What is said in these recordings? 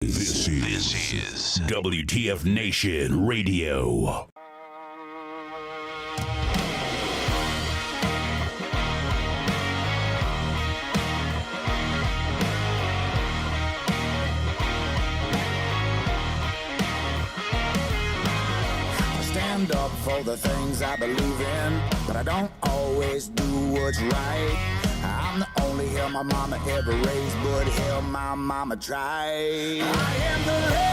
This is WTF Nation Radio. Stand up for the things I believe in, but I don't always do what's right. I'm the only hell my mama ever raised, but hell my mama tried. I am the last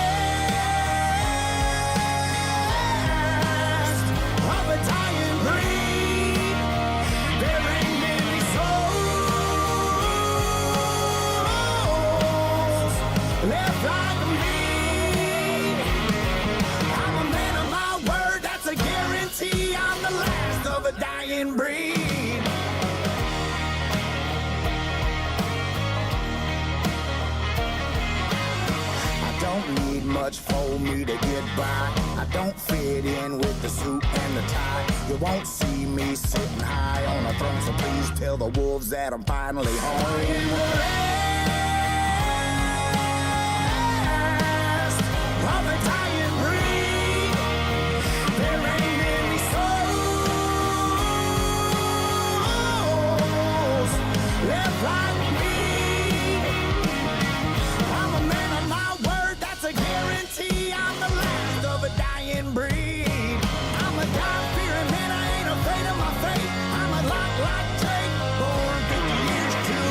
of a dying breed. There ain't many souls left like me. I'm a man of my word, that's a guarantee. I'm the last of a dying breed. Don't need much for me to get by. I don't fit in with the suit and the tie. You won't see me sitting high on a throne, so please tell the wolves that I'm finally home. Last of a dying breed. There ain't any souls left like me. I'm a man of my word, that's a guarantee. I'm the last of a dying breed. I'm a God-fearing man, I ain't afraid of my fate. I'm a lot like Jake, born 50 years too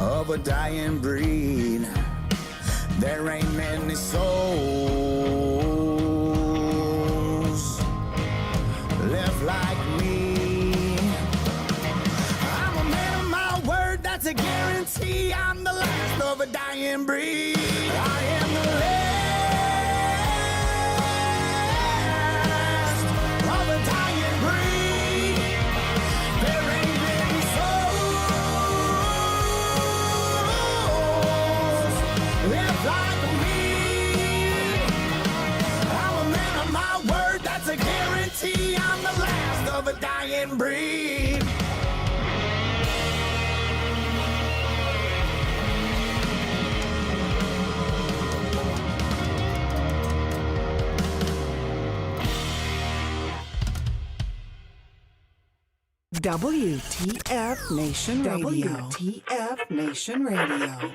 of a dying breed. There ain't many souls left like me. I'm a man of my word, that's a guarantee. I'm the last of a dying breed. I am the last of a dying breed. There ain't many souls left like me. I'm a man of my word, that's a guarantee. I'm the last of a dying breed. WTF Nation Radio. WTF Nation Radio.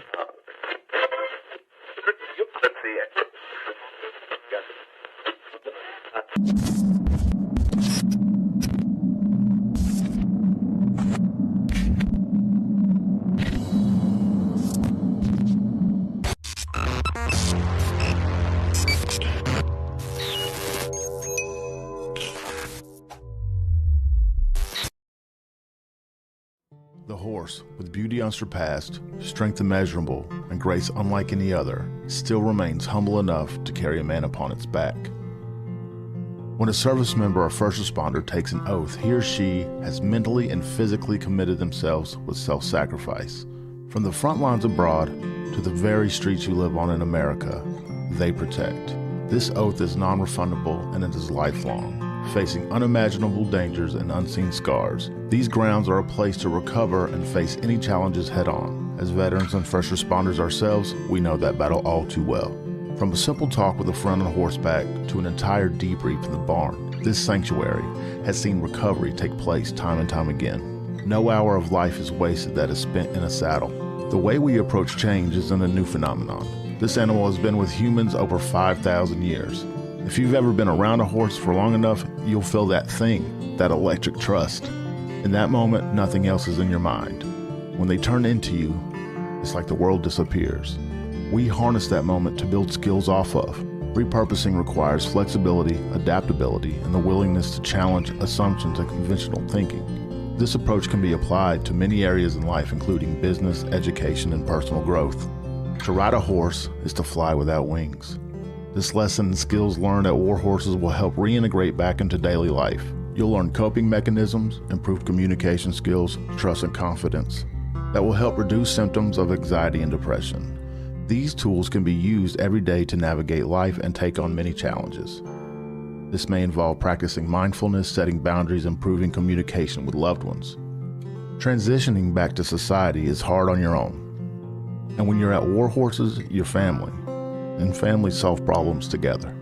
The horse, with beauty unsurpassed, strength immeasurable, and grace unlike any other, still remains humble enough to carry a man upon its back. When a service member or first responder takes an oath, he or she has mentally and physically committed themselves with self-sacrifice. From the front lines abroad to the very streets you live on in America, they protect. This oath is non-refundable and it is lifelong. Facing unimaginable dangers and unseen scars, these grounds are a place to recover and face any challenges head-on. As veterans and first responders ourselves, we know that battle all too well. From a simple talk with a friend on horseback to an entire debrief in the barn, this sanctuary has seen recovery take place time and time again. No hour of life is wasted that is spent in a saddle. The way we approach change isn't a new phenomenon. This animal has been with humans over 5,000 years. If you've ever been around a horse for long enough, you'll feel that thing, that electric trust. In that moment, nothing else is in your mind. When they turn into you, it's like the world disappears. We harness that moment to build skills off of. Repurposing requires flexibility, adaptability, and the willingness to challenge assumptions and conventional thinking. This approach can be applied to many areas in life, including business, education, and personal growth. To ride a horse is to fly without wings. This lesson and skills learned at War Horses will help reintegrate back into daily life. You'll learn coping mechanisms, improved communication skills, trust and confidence. that will help reduce symptoms of anxiety and depression. These tools can be used every day to navigate life and take on many challenges. This may involve practicing mindfulness, setting boundaries, improving communication with loved ones. Transitioning back to society is hard on your own. And when you're at war horses, your family, and families solve problems together.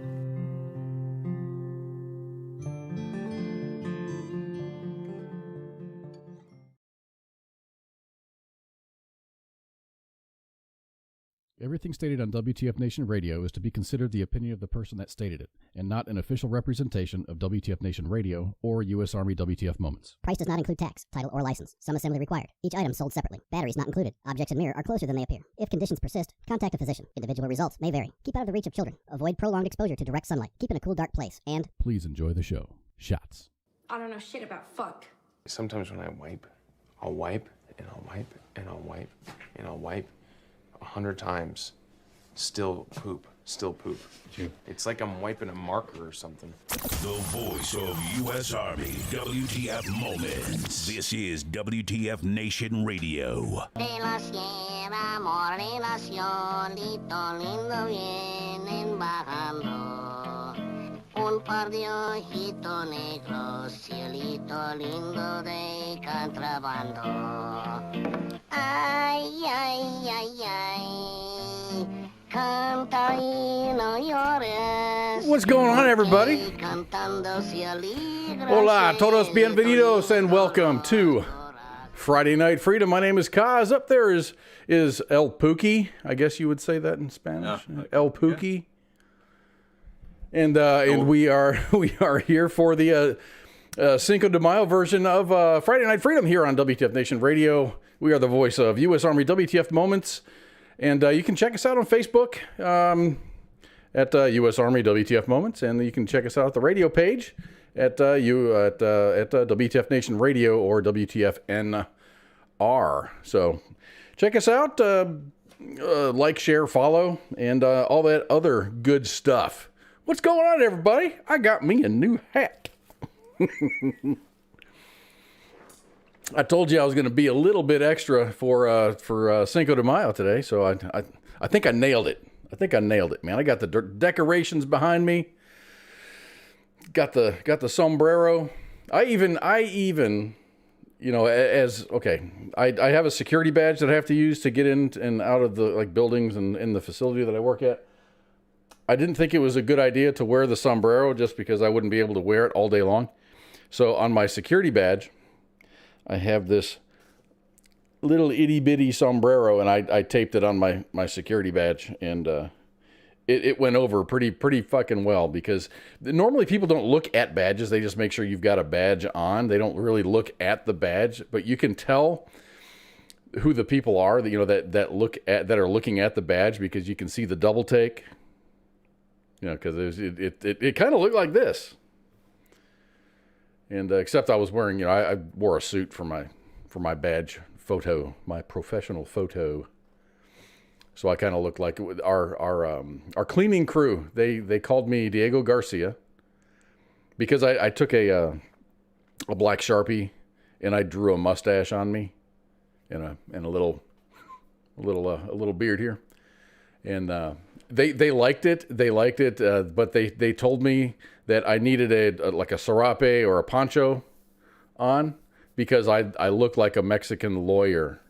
Everything stated on WTF Nation Radio is to be considered the opinion of the person that stated it, and not an official representation of WTF Nation Radio or U.S. Army WTF Moments. Price does not include tax, title, or license. Some assembly required. Each item sold separately. Batteries not included. Objects in mirror are closer than they appear. If conditions persist, contact a physician. Individual results may vary. Keep out of the reach of children. Avoid prolonged exposure to direct sunlight. Keep in a cool, dark place. And please enjoy the show. Shots. I don't know shit about fuck. Sometimes when I wipe, I'll wipe, and I'll wipe, and I'll wipe, and I'll wipe 100 times. Still poop. It's like I'm wiping a marker or something. The voice of U.S. Army, WTF Moments. This is WTF Nation Radio. De la sierra modelacionito lindo vienen bajando. Un par de ojitos negros, cielito lindo de contrabando. Ay, ay, ay, ay. What's going on, everybody? Hola, todos bienvenidos, and welcome to Friday Night Freedom. My name is Kaz. Up there is El Pookie. I guess you would say that in Spanish. El Pookie. Yeah. And we are here for the Cinco de Mayo version of Friday Night Freedom here on WTF Nation Radio. We are the voice of U.S. Army WTF Moments. And you can check us out on Facebook at U.S. Army WTF Moments, and you can check us out at the radio page at WTF Nation Radio or WTFNR. So check us out, like, share, follow, and all that other good stuff. What's going on, everybody? I got me a new hat. I told you I was going to be a little bit extra for Cinco de Mayo today, so I think I nailed it. Man. I got the decorations behind me. Got the sombrero. I even you know, I have a security badge that I have to use to get in and out of the buildings and in the facility that I work at. I didn't think it was a good idea to wear the sombrero just because I wouldn't be able to wear it all day long. So on my security badge, I have this little itty-bitty sombrero, and I taped it on my security badge, and it went over pretty fucking well, because normally people don't look at badges. They just make sure you've got a badge on. They don't really look at the badge, but you can tell who the people are that are looking at the badge, because you can see the double take. Because it kind of looked like this. And except I was wearing, I wore a suit for my badge photo, my professional photo. So I kind of looked like our cleaning crew. They called me Diego Garcia because I took a black Sharpie and I drew a mustache on me and a little beard here, and they liked it. But they told me that I needed a serape or a poncho on, because I look like a Mexican lawyer.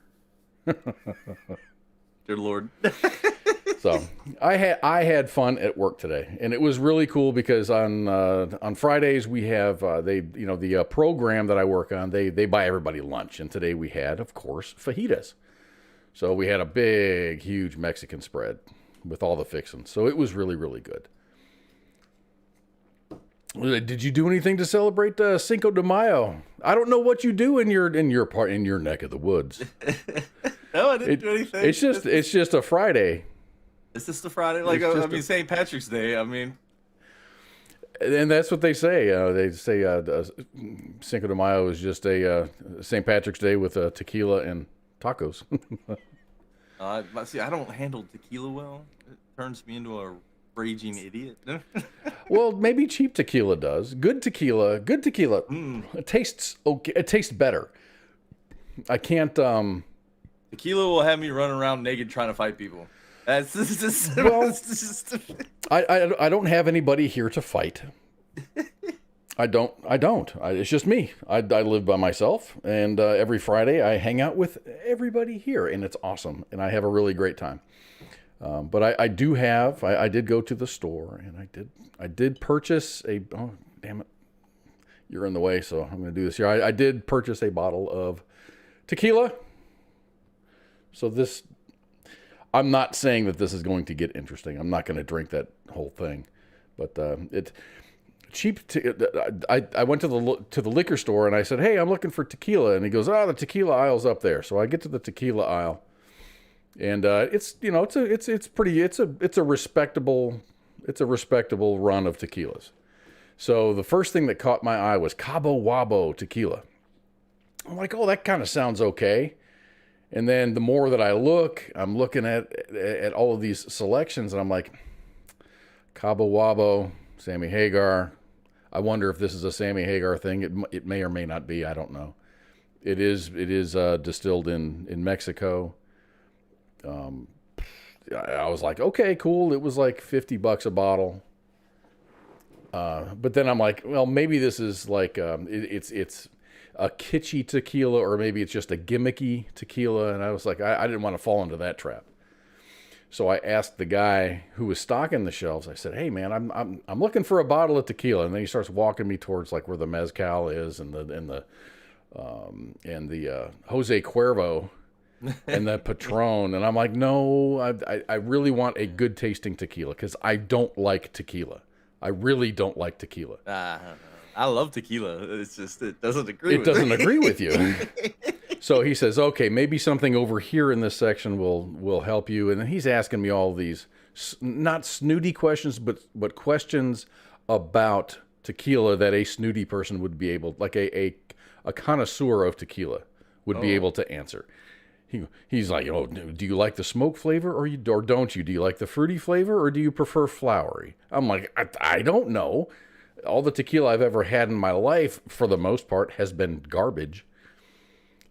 Dear Lord. So I had fun at work today, and it was really cool because on Fridays we have the program that I work on, they buy everybody lunch, and today we had, of course, fajitas. So we had a big, huge Mexican spread with all the fixings. So it was really, really good. Did you do anything to celebrate Cinco de Mayo? I don't know what you do in your neck of the woods. No, I didn't do anything. It's just a Friday. It's just a Friday, St. Patrick's Day. And that's what they say. They say Cinco de Mayo is just a St. Patrick's Day with tequila and tacos. See, I don't handle tequila well. It turns me into a raging idiot. Well, maybe cheap tequila does. Good tequila. It tastes okay. It tastes better. I can't Tequila will have me run around naked trying to fight people. That's just, Well, I don't have anybody here to fight. I don't. It's just me. I live by myself, and every Friday I hang out with everybody here, and it's awesome, and I have a really great time. But I did go to the store, and I did purchase a. Oh, damn it! You're in the way, so I'm going to do this here. I did purchase a bottle of tequila. So this, I'm not saying that this is going to get interesting. I'm not going to drink that whole thing, but I went to the liquor store and I said, "Hey, I'm looking for tequila," and he goes, "Oh, the tequila aisle's up there." So I get to the tequila aisle, and it's a respectable run of tequilas. So the first thing that caught my eye was Cabo Wabo tequila. I'm like, "Oh, that kind of sounds okay." And then the more that I'm looking at all of these selections, and I'm like, Cabo Wabo, Sammy Hagar. I wonder if this is a Sammy Hagar thing. It may or may not be. I don't know. It is distilled in Mexico. I was like, okay, cool. It was like $50 a bottle. But then I'm like, well, maybe this is like it's a kitschy tequila, or maybe it's just a gimmicky tequila. And I was like, I didn't want to fall into that trap. So I asked the guy who was stocking the shelves. I said, "Hey man, I'm looking for a bottle of tequila." And then he starts walking me towards like where the mezcal is and the Jose Cuervo and the Patron. And I'm like, "No, I really want a good tasting tequila because I don't like tequila. I really don't like tequila." I love tequila. It's just it doesn't agree with you. So he says, "Okay, maybe something over here in this section will help you." And then he's asking me all these not snooty questions, but questions about tequila that a snooty person would be able, like a connoisseur of tequila would be able to answer. He's like, "Oh, do you like the smoke flavor or don't you? Do you like the fruity flavor or do you prefer flowery?" I'm like, I don't know. All the tequila I've ever had in my life, for the most part, has been garbage.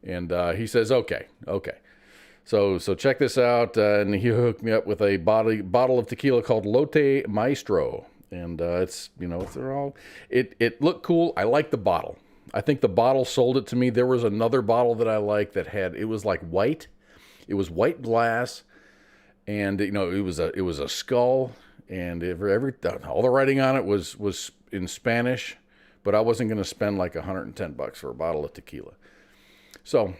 And he says, okay. So check this out. And he hooked me up with a bottle of tequila called Lotte Maestro. And it looked cool. I like the bottle. I think the bottle sold it to me. There was another bottle that I liked that it was like white. It was white glass. And, it was a skull. And all the writing on it was in Spanish. But I wasn't going to spend like $110 for a bottle of tequila. So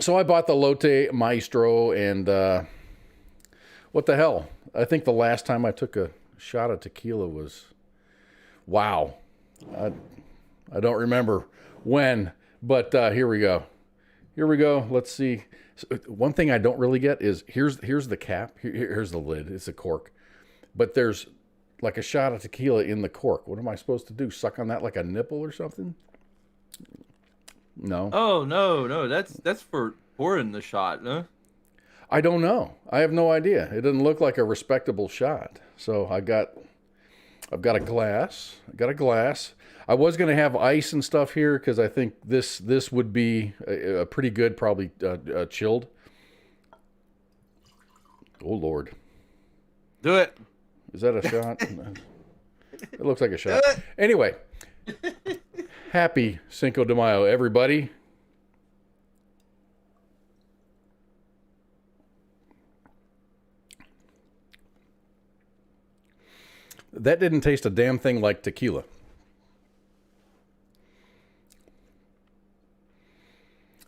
I bought the Lotte Maestro, and what the hell? I think the last time I took a shot of tequila was, wow. I don't remember when, but here we go. Let's see. So, one thing I don't really get is here's the cap. Here's the lid. It's a cork, but there's like a shot of tequila in the cork. What am I supposed to do? Suck on that like a nipple or something? No. Oh, no. That's for pouring the shot, huh? I don't know. I have no idea. It doesn't look like a respectable shot. So I've got a glass. I was going to have ice and stuff here because I think this would be a pretty good, probably chilled. Oh, Lord. Do it. Is that a shot? It looks like a shot. Anyway. Happy Cinco de Mayo, everybody. That didn't taste a damn thing like tequila.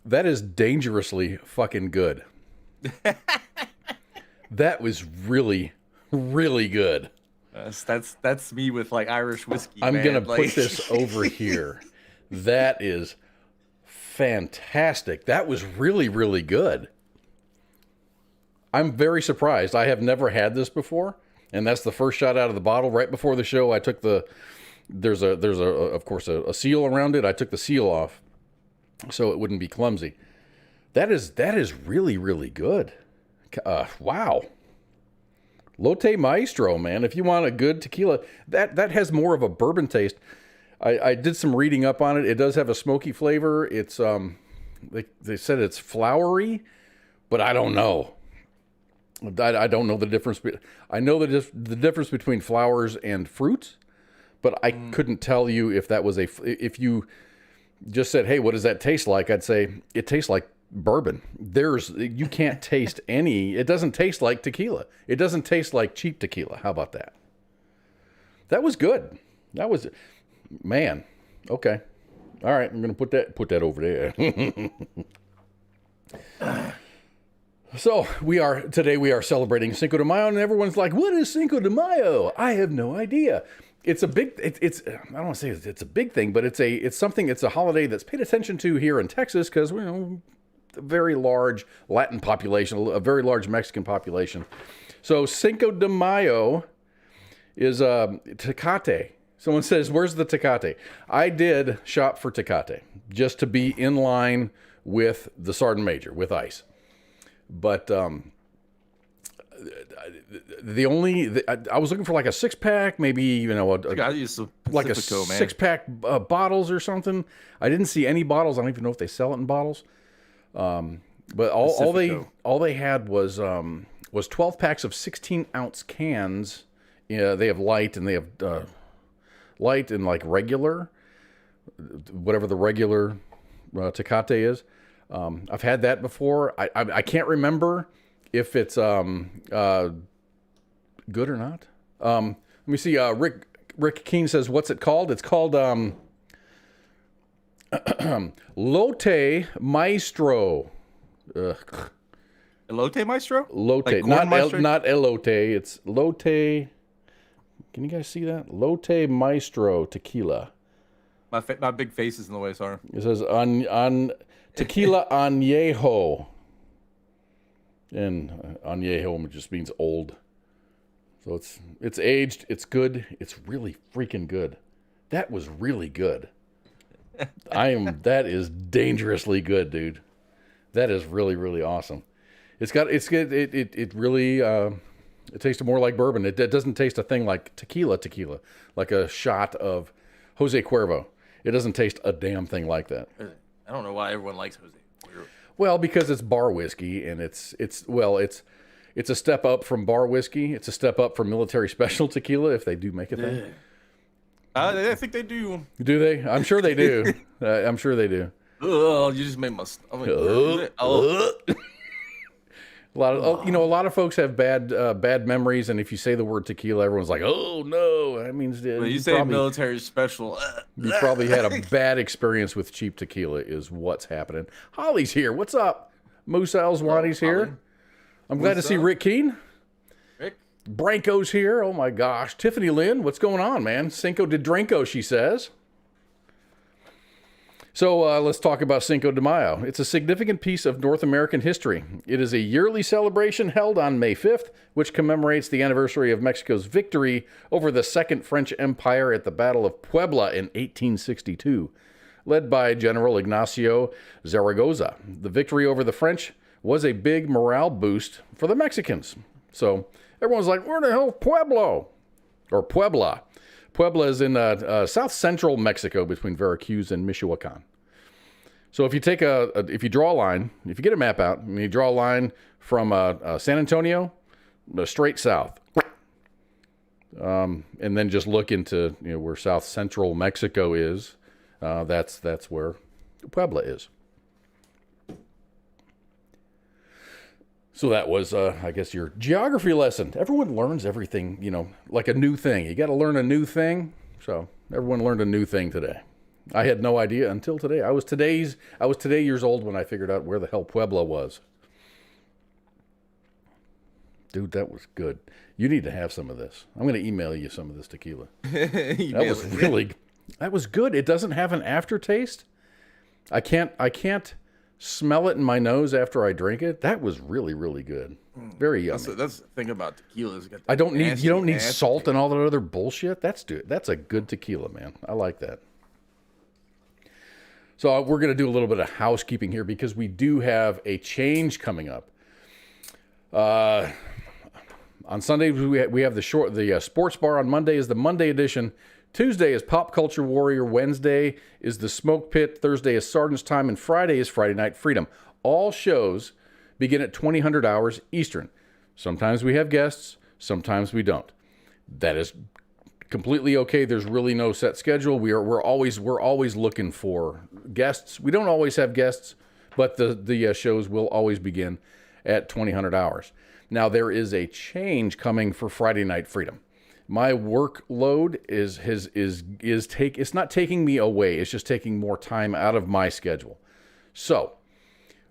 That is dangerously fucking good. That was really, really good. That's me with like Irish whiskey. I'm going to put this over here. That is fantastic. That was really, really good. I'm very surprised. I have never had this before, and that's the first shot out of the bottle. Right before the show, I took there's of course a seal around it. I took the seal off so it wouldn't be clumsy. That is really, really good. Wow. Lotte Maestro, man. If you want a good tequila, that has more of a bourbon taste. I did some reading up on it. It does have a smoky flavor. It's they said it's flowery, but I don't know. I don't know the difference. I know the difference between flowers and fruits, but I couldn't tell you if that was if you just said, hey, what does that taste like? I'd say it tastes like bourbon. You can't taste it doesn't taste like tequila. It doesn't taste like cheap tequila. How about that? That was good. That was, man. Okay. All right. I'm going to put that over there. So today we are celebrating Cinco de Mayo, and everyone's like, what is Cinco de Mayo? I have no idea. It's a big, I don't want to say it's a big thing, but it's a holiday that's paid attention to here in Texas because, a very large Latin population, a very large Mexican population. So Cinco de Mayo is Tecate. Someone says, where's the Tecate? I did shop for Tecate just to be in line with the Sergeant Major, with ice. But I was looking for like a 6-pack, maybe, like a 6-pack bottles or something. I didn't see any bottles. I don't even know if they sell it in bottles. But all they had was 12 packs of 16-ounce cans. Yeah, they have light and they have light and like regular, whatever the regular Tecate is. I've had that before. I can't remember if it's good or not. Let me see. Rick Keene says, "What's it called?" It's called Lotte Maestro. Elote Maestro? Lotte, like not Maestro? not elote. It's Lotte. Can you guys see that? Lotte Maestro tequila. My big face is in the way, sorry. It says on tequila añejo. And añejo just means old. So it's aged, it's good, it's really freaking good. That was really good. That is dangerously good, dude. That is really, really awesome. It really it tastes more like bourbon. It doesn't taste a thing like tequila, like a shot of Jose Cuervo. It doesn't taste a damn thing like that. I don't know why everyone likes Jose Cuervo. Well, because it's bar whiskey, and it's a step up from bar whiskey. It's a step up from military special tequila, if they do make a thing. I think they do. Do they? I'm sure they do. I'm sure they do. Oh, you just made my stomach. A lot of folks have bad memories, and if you say the word tequila, everyone's like, "Oh no!" That means you say military special. You probably had a bad experience with cheap tequila, is what's happening. Holly's here. What's up? Musa Elswani's here. Holly. I'm glad to see Rick Keene. Rick Branko's here. Oh my gosh, Tiffany Lynn, what's going on, man? Cinco de Drinko, she says. So let's talk about Cinco de Mayo. It's a significant piece of North American history. It is a yearly celebration held on May 5th, which commemorates the anniversary of Mexico's victory over the Second French Empire at the Battle of Puebla in 1862, led by General Ignacio Zaragoza. The victory over the French was a big morale boost for the Mexicans. So everyone's like, where the hell is Pueblo? Or Puebla. Puebla is in south central Mexico between Veracruz and Michoacan. So if you take if you draw a line, if you get a map out and you draw a line from San Antonio straight south, and then just look into where south central Mexico is, that's where Puebla is. So that was, I guess, your geography lesson. Everyone learns everything, like a new thing. You got to learn a new thing. So everyone learned a new thing today. I had no idea until today. I was today years old when I figured out where the hell Puebla was. Dude, that was good. You need to have some of this. I'm going to email you some of this tequila. That was good. It doesn't have an aftertaste. I can't smell it in my nose after I drink it. That was really, really good. Very yummy. That's the thing about tequila. You don't need salt and all that other bullshit. That's a good tequila, man. I like that. So we're going to do a little bit of housekeeping here because we do have a change coming up. On Sunday we have the sports bar. On Monday is the Monday edition. Tuesday is Pop Culture Warrior. Wednesday is the Smoke Pit. Thursday is Sergeant's Time. And Friday is Friday Night Freedom. All shows begin at 2000 hours Eastern. Sometimes we have guests, sometimes we don't. That is completely okay. There's really no set schedule. We're always looking for guests. We don't always have guests, but the shows will always begin at 2000 hours. Now there is a change coming for Friday Night Freedom. My workload it's not taking me away. It's just taking more time out of my schedule. So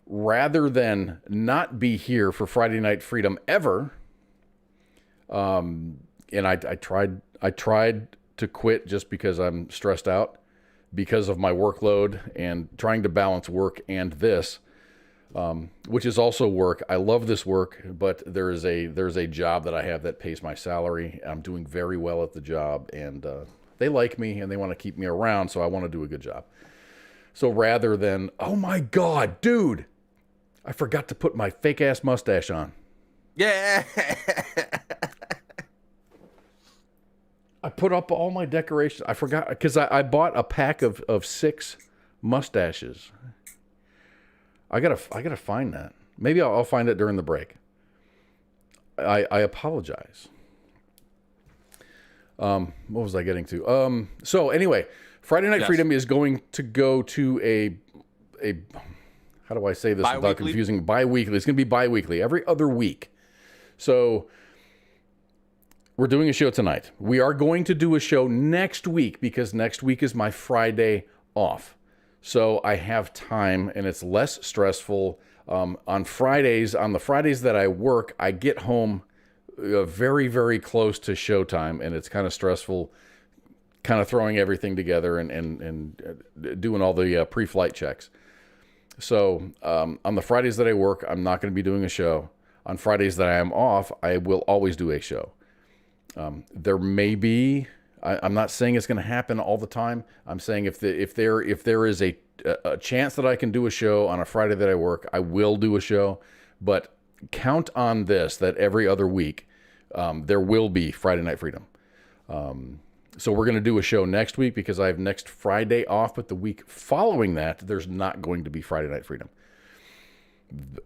rather than not be here for Friday Night Freedom ever, and I tried to quit just because I'm stressed out because of my workload and trying to balance work and this, which is also work. I love this work, but there's a job that I have that pays my salary. I'm doing very well at the job, and they like me and they want to keep me around, so I want to do a good job. So rather than, oh my God, dude, I forgot to put my fake ass mustache on. Yeah. I put up all my decorations. I forgot because I bought a pack of 6 mustaches. I gotta find that. Maybe I'll find it during the break. I apologize. What was I getting to? So anyway, Friday Night Freedom is going to go to a how do I say this without confusing? Bi-weekly. It's going to be bi-weekly, every other week. So we're doing a show tonight. We are going to do a show next week because next week is my Friday off. So I have time and it's less stressful. On the Fridays that I work, I get home very, very close to showtime, and it's kind of stressful, kind of throwing everything together and doing all the pre-flight checks. So on the Fridays that I work, I'm not going to be doing a show. On Fridays that I am off, I will always do a show. There may be, I'm not saying it's going to happen all the time. I'm saying if there is a chance that I can do a show on a Friday that I work, I will do a show. But count on this, that every other week, there will be Friday Night Freedom. So we're going to do a show next week because I have next Friday off, but the week following that, there's not going to be Friday Night Freedom.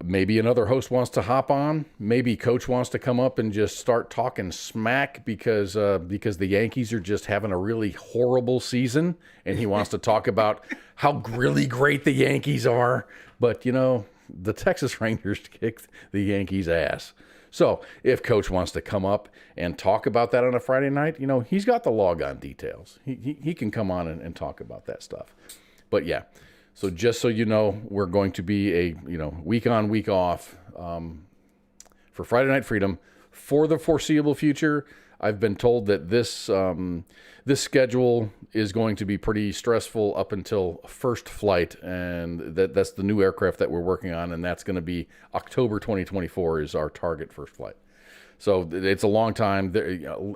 Maybe another host wants to hop on. Maybe Coach wants to come up and just start talking smack because the Yankees are just having a really horrible season, and he wants to talk about how really great the Yankees are. But, the Texas Rangers kicked the Yankees' ass. So if Coach wants to come up and talk about that on a Friday night, he's got the log-on details. He can come on and talk about that stuff. But yeah, so just so you know, we're going to be a week on, week off for Friday Night Freedom for the foreseeable future. I've been told that this schedule is going to be pretty stressful up until first flight, and that's the new aircraft that we're working on, and that's going to be October 2024 is our target first flight. So it's a long time.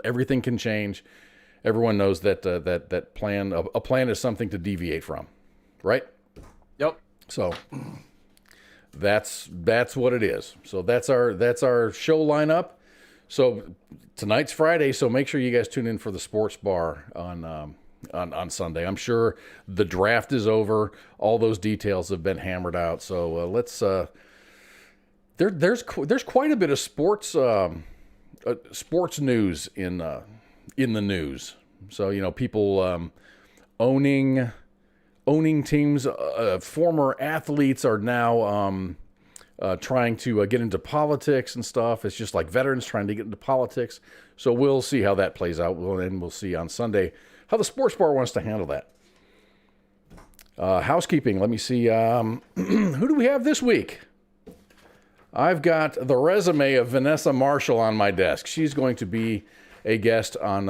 Everything can change. Everyone knows that a plan is something to deviate from, right? Yep. So that's what it is. So that's our show lineup. So tonight's Friday, so make sure you guys tune in for the sports bar on Sunday. I'm sure the draft is over. All those details have been hammered out. So let's. There's quite a bit of sports news in the news. So people owning teams. Former athletes are now trying to get into politics and stuff. It's just like veterans trying to get into politics. So we'll see how that plays out. We'll see on Sunday how the sports bar wants to handle that. Housekeeping. Let me see. Who do we have this week? I've got the resume of Vanessa Marshall on my desk. She's going to be a guest on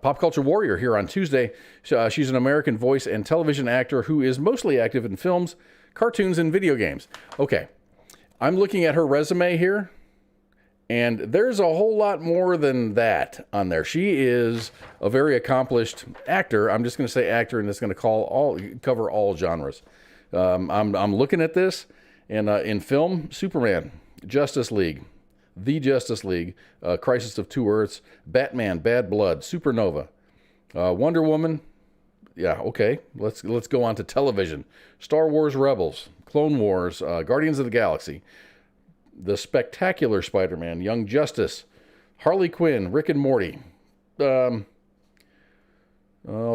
Pop Culture Warrior here on Tuesday. She's an American voice and television actor who is mostly active in films, cartoons, and video games. Okay, I'm looking at her resume here, and there's a whole lot more than that on there. She is a very accomplished actor. I'm just going to say actor, and it's going to cover all genres. I'm looking at this, and in film, Superman, Justice League, The Justice League, Crisis of Two Earths, Batman, Bad Blood, Supernova, Wonder Woman. Yeah, okay. Let's go on to television. Star Wars Rebels, Clone Wars, Guardians of the Galaxy, The Spectacular Spider-Man, Young Justice, Harley Quinn, Rick and Morty, all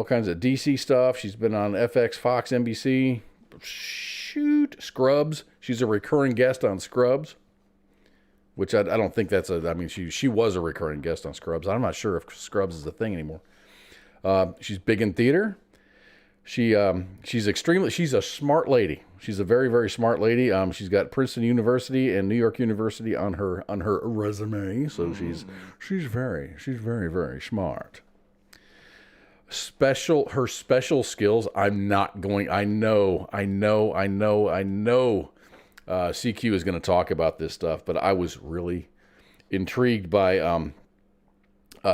kinds of DC stuff. She's been on FX, Fox, NBC. Scrubs. She's a recurring guest on Scrubs, which I don't think that's she was a recurring guest on Scrubs. I'm not sure if Scrubs is a thing anymore. She's big in theater. She's a smart lady. She's a very, very smart lady. She's got Princeton University and New York University on her resume. So she's very, very smart. Her special skills. I know. CQ is going to talk about this stuff, but I was really intrigued by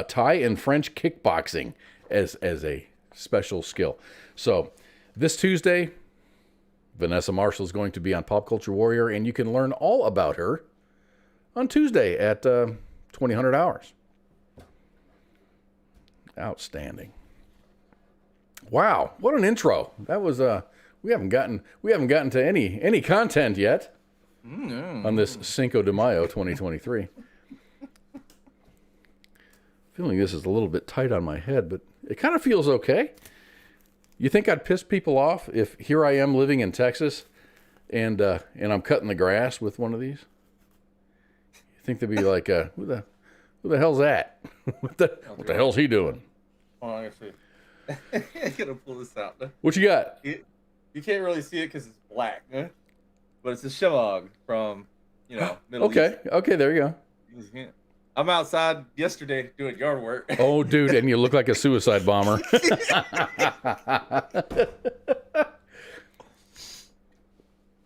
Thai and French kickboxing as a special skill. So this Tuesday, Vanessa Marshall is going to be on Pop Culture Warrior, and you can learn all about her on Tuesday at 2000 hours. Outstanding. Wow, what an intro. That was we haven't gotten to any content yet on this Cinco de Mayo 2023. Feeling this is a little bit tight on my head, but it kind of feels okay. You think I'd piss people off if here I am living in Texas and I'm cutting the grass with one of these? You think they'd be like, who the hell's that? what the hell's he doing? Oh, I see. I'm gonna pull this out. What you got? You can't really see it because it's black, but it's a shemagh from Middle East. Okay, there you go. I'm outside yesterday doing yard work. Oh, dude, and you look like a suicide bomber.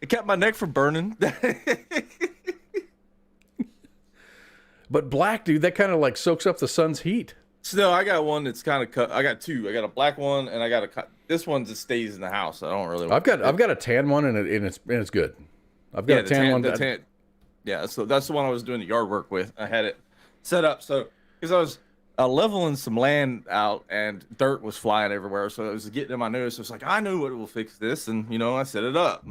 It kept my neck from burning. But black, dude, that kind of like soaks up the sun's heat. So I got one that's kind of cut. I got two. I got a black one and I got a cut. This one just stays in the house. I don't really. I've got a tan one and it's good. I've got a tan one. Yeah, so that's the one I was doing the yard work with. I had it set up so because I was leveling some land out and dirt was flying everywhere. So it was getting in my nose. So it's like I know what will fix this, and I set it up.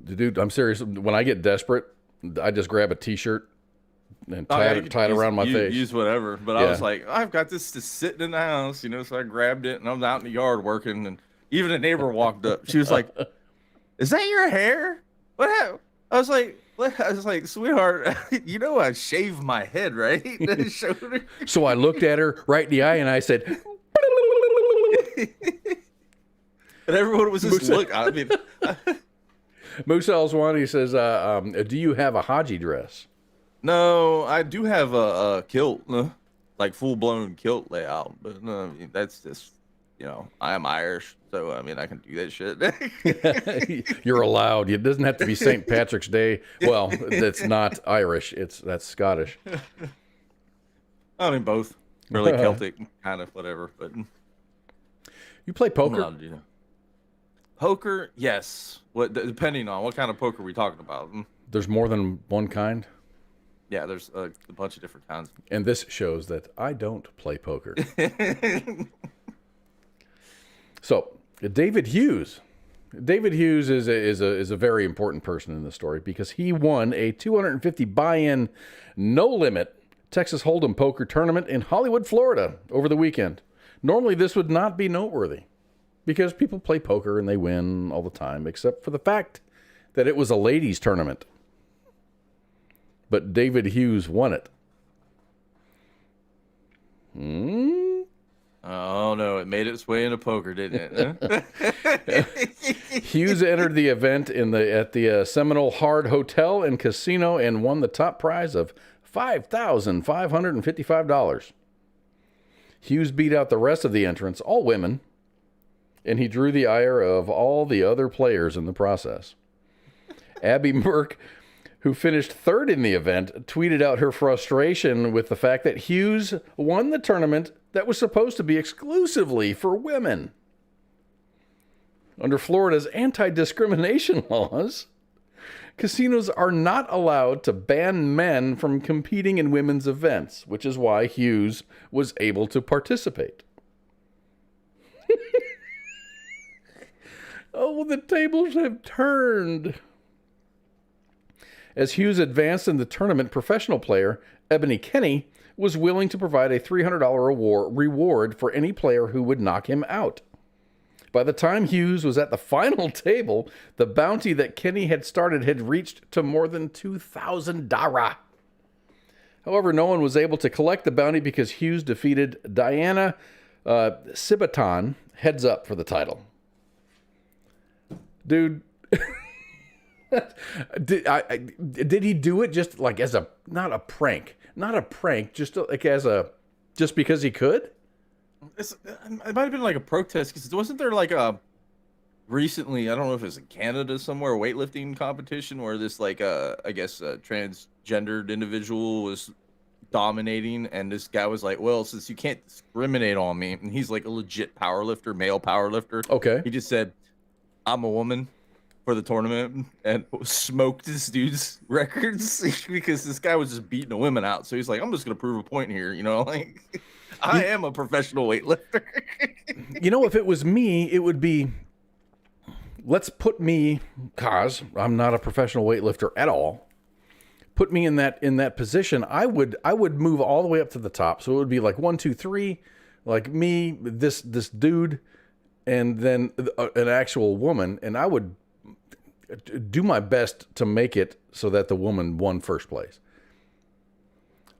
Dude, I'm serious. When I get desperate, I just grab a T-shirt and tie it around my face. Use whatever. But I was like, I've got this just sitting in the house, so I grabbed it and I was out in the yard working. And even a neighbor walked up. She was like, "Is that your hair? What happened?" I was like, sweetheart, I shaved my head, right? So I looked at her right in the eye and I said, and everyone was just looking. I mean, Musa Alswani says, do you have a Haji dress? No, I do have a kilt, like full-blown kilt layout, but that's just, I am Irish, so I can do that shit. You're allowed. It doesn't have to be St. Patrick's Day. Well, that's not Irish. That's Scottish. Both. Really Celtic, kind of whatever. But you play poker? Poker, yes. Depending on what kind of poker we're talking about. There's more than one kind? Yeah, there's a bunch of different kinds. And this shows that I don't play poker. So, David Hughes. David Hughes is a very important person in this story because he won a $250 buy-in, no-limit Texas Hold'em poker tournament in Hollywood, Florida over the weekend. Normally, this would not be noteworthy because people play poker and they win all the time, except for the fact that it was a ladies' tournament. But David Hughes won it. Oh, no, it made its way into poker, didn't it? Hughes entered the event at the Seminole Hard Hotel and Casino and won the top prize of $5,555. Hughes beat out the rest of the entrants, all women, and he drew the ire of all the other players in the process. Abby Merck, who finished third in the event, tweeted out her frustration with the fact that Hughes won the tournament that was supposed to be exclusively for women. Under Florida's anti-discrimination laws, casinos are not allowed to ban men from competing in women's events, which is why Hughes was able to participate. Oh, the tables have turned. As Hughes advanced in the tournament, professional player Ebony Kenny was willing to provide a $300 reward for any player who would knock him out. By the time Hughes was at the final table, the bounty that Kenny had started had reached to more than $2,000. However, no one was able to collect the bounty because Hughes defeated Diana Cibaton heads up for the title. Dude, did he do it just like as a, not a prank, just like as a, just because he could? It might have been like a protest because wasn't there like a recently, I don't know if it was in Canada somewhere, a weightlifting competition where this like I guess a transgendered individual was dominating, and this guy was like, well, since you can't discriminate on me, and he's like a legit powerlifter, male powerlifter. Okay. He just said, I'm a woman for the tournament, and smoked this dude's records because this guy was just beating the women out. So he's like, I'm just going to prove a point here, you know, like I am a professional weightlifter. You know, if it was me, it would be, let's put me, cause I'm not a professional weightlifter at all. Put me in that position. I would move all the way up to the top. So it would be like 1, 2, 3, like me, this dude, and then an actual woman, and I would do my best to make it so that the woman won first place.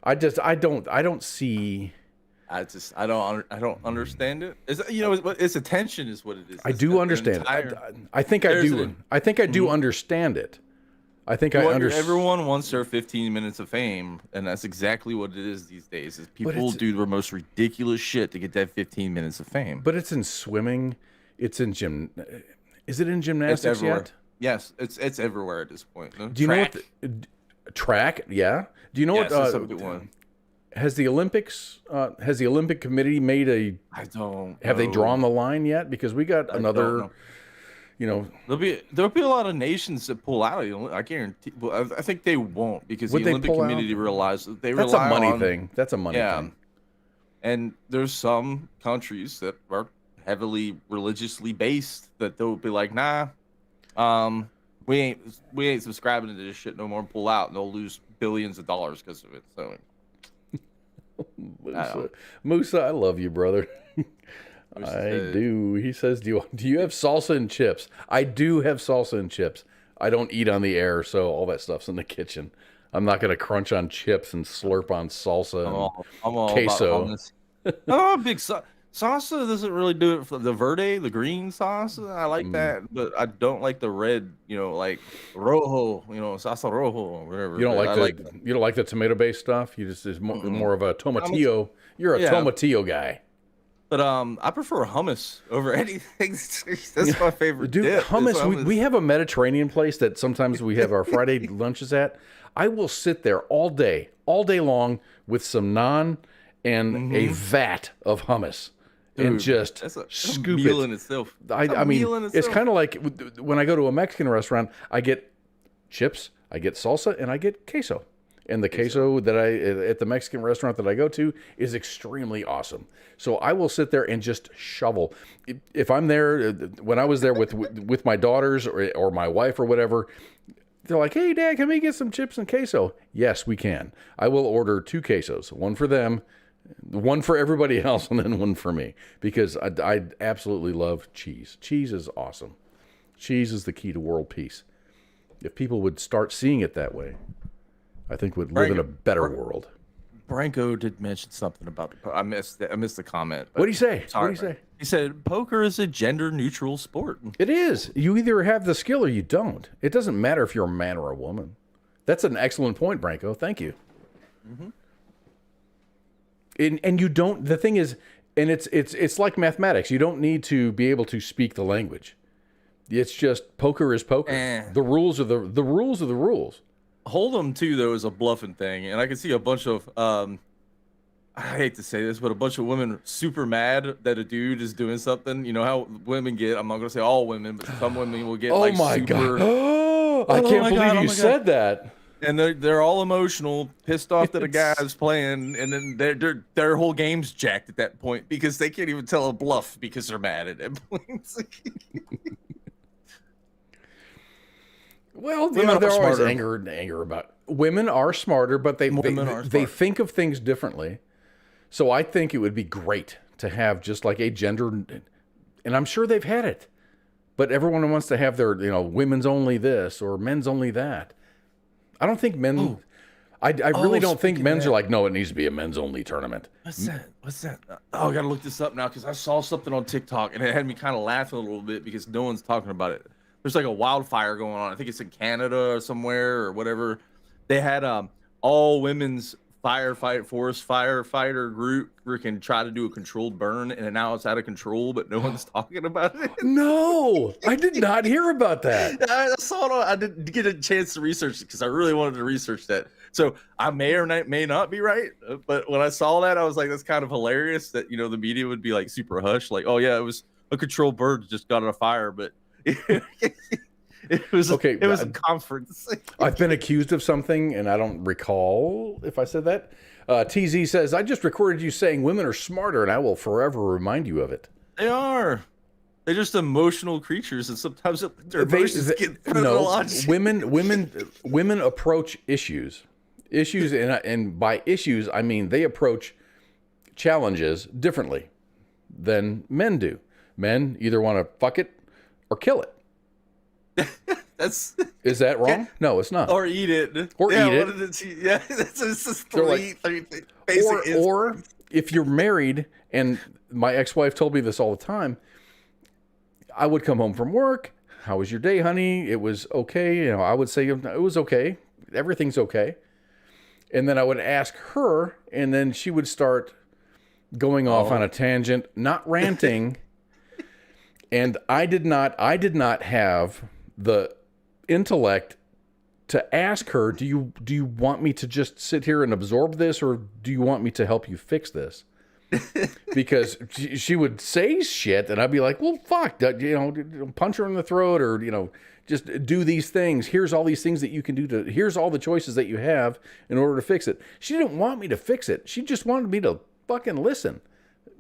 I don't see. I don't understand it. It's attention is what it is. I do understand it. I think I do. I think I do understand it. I think I understand. Everyone wants their 15 minutes of fame, and that's exactly what it is these days. Is people do the most ridiculous shit to get that 15 minutes of fame. But it's in swimming. It's in gym. Is it in gymnastics yet? Yes, it's everywhere at this point. No? Do you know what? Track? Yeah. Do you know what? Has the Olympics? Has the Olympic Committee made a? I don't. Have they drawn the line yet? Because we got another. You know, there'll be a lot of nations that pull out. I guarantee. Well, I think they won't because the Olympic community realizes they that's rely a money on, thing. That's a money thing. And there's some countries that are heavily religiously based that they'll be like, nah, we ain't subscribing to this shit no more. And pull out, and they'll lose billions of dollars because of it. So, Musa, I love you, brother. I do. He says, do you have salsa and chips? I do have salsa and chips. I don't eat on the air, so all that stuff's in the kitchen. I'm not going to crunch on chips and slurp on salsa and queso. I'm a big salsa doesn't really do it for the verde, the green salsa. I like that, but I don't like the red, like rojo, salsa rojo or whatever. You don't like the tomato-based stuff? You just is more of a tomatillo. You're a tomatillo guy. But I prefer hummus over anything. That's my favorite dip. Hummus. We have a Mediterranean place that sometimes we have our Friday lunches at. I will sit there all day long with some naan and a vat of hummus. Dude, and just scoop meal it. In itself. I mean, it's kind of like when I go to a Mexican restaurant, I get chips, I get salsa, and I get queso. And the queso that at the Mexican restaurant that I go to is extremely awesome. So I will sit there and just shovel. If I'm there, when I was there with my daughters or my wife or whatever, they're like, "Hey, Dad, can we get some chips and queso?" Yes, we can. I will order 2 quesos, one for them, one for everybody else, and then one for me, because I absolutely love cheese. Cheese is awesome. Cheese is the key to world peace. If people would start seeing it that way, I think we'd live in a better world. Branko did mention something about I missed the comment. What did he say? Sorry, what did he say? He said poker is a gender neutral sport. It is. You either have the skill or you don't. It doesn't matter if you're a man or a woman. That's an excellent point, Branko. Thank you. Mm-hmm. And you don't. The thing is, and it's like mathematics. You don't need to be able to speak the language. It's just poker is poker. The rules are the rules are the rules. Hold'em too, though, is a bluffing thing, and I can see a bunch of I hate to say this, but a bunch of women super mad that a dude is doing something. You know how women get. I'm not gonna say all women, but some women will get. Oh my god! I can't believe you said that. And they're all emotional, pissed off that a guy is playing, and then their whole game's jacked at that point because they can't even tell a bluff because they're mad at him. Well, Women they're are always smarter. anger about women are smarter, but they think of things differently. So I think it would be great to have just like a gender, and I'm sure they've had it, but everyone wants to have their, women's only this or men's only that. I don't think men. I really don't think men's are like, no, it needs to be a men's only tournament. What's that? Oh, I gotta look this up now because I saw something on TikTok and it had me kind of laughing a little bit because no one's talking about it. There's like a wildfire going on. I think it's in Canada or somewhere or whatever. They had all women's forest firefighter group can try to do a controlled burn, and now it's out of control, but no one's talking about it. No, I did not hear about that. I saw it. I didn't get a chance to research it because I really wanted to research that. So I may or may not be right, but when I saw that, I was like, that's kind of hilarious that the media would be like super hush, like, oh yeah, it was a controlled burn that just got on a fire, but. It was okay. It was a conference. I've been accused of something, and I don't recall if I said that. TZ says, I just recorded you saying women are smarter, and I will forever remind you of it. They are. They're just emotional creatures, and sometimes their emotions get put in a lot. Women approach issues, and by issues I mean they approach challenges differently than men do. Men either want to fuck it or kill it. Is that wrong? No, it's not. Or eat it. Eat it. Yeah, that's just three basic. Or if you're married, and my ex-wife told me this all the time, I would come home from work. How was your day, honey? It was okay. I would say it was okay. Everything's okay. And then I would ask her, and then she would start going off on a tangent, not ranting. And I did not have the intellect to ask her, do you want me to just sit here and absorb this, or do you want me to help you fix this? Because she would say shit, and I'd be like, well, fuck, punch her in the throat, or just do these things. Here's all these things that you can do here's all the choices that you have in order to fix it. She didn't want me to fix it. She just wanted me to fucking listen.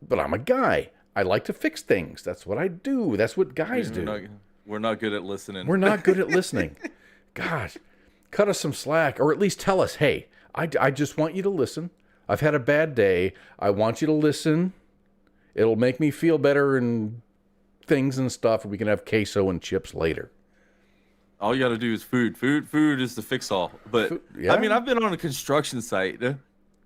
But I'm a guy. I like to fix things. That's what I do. That's what guys do. We're not good at listening. We're not good at listening. God, cut us some slack, or at least tell us, hey, I just want you to listen. I've had a bad day. I want you to listen. It'll make me feel better and things and stuff, and we can have queso and chips later. All you got to do is food. Food is the fix-all. But, I mean, I've been on a construction site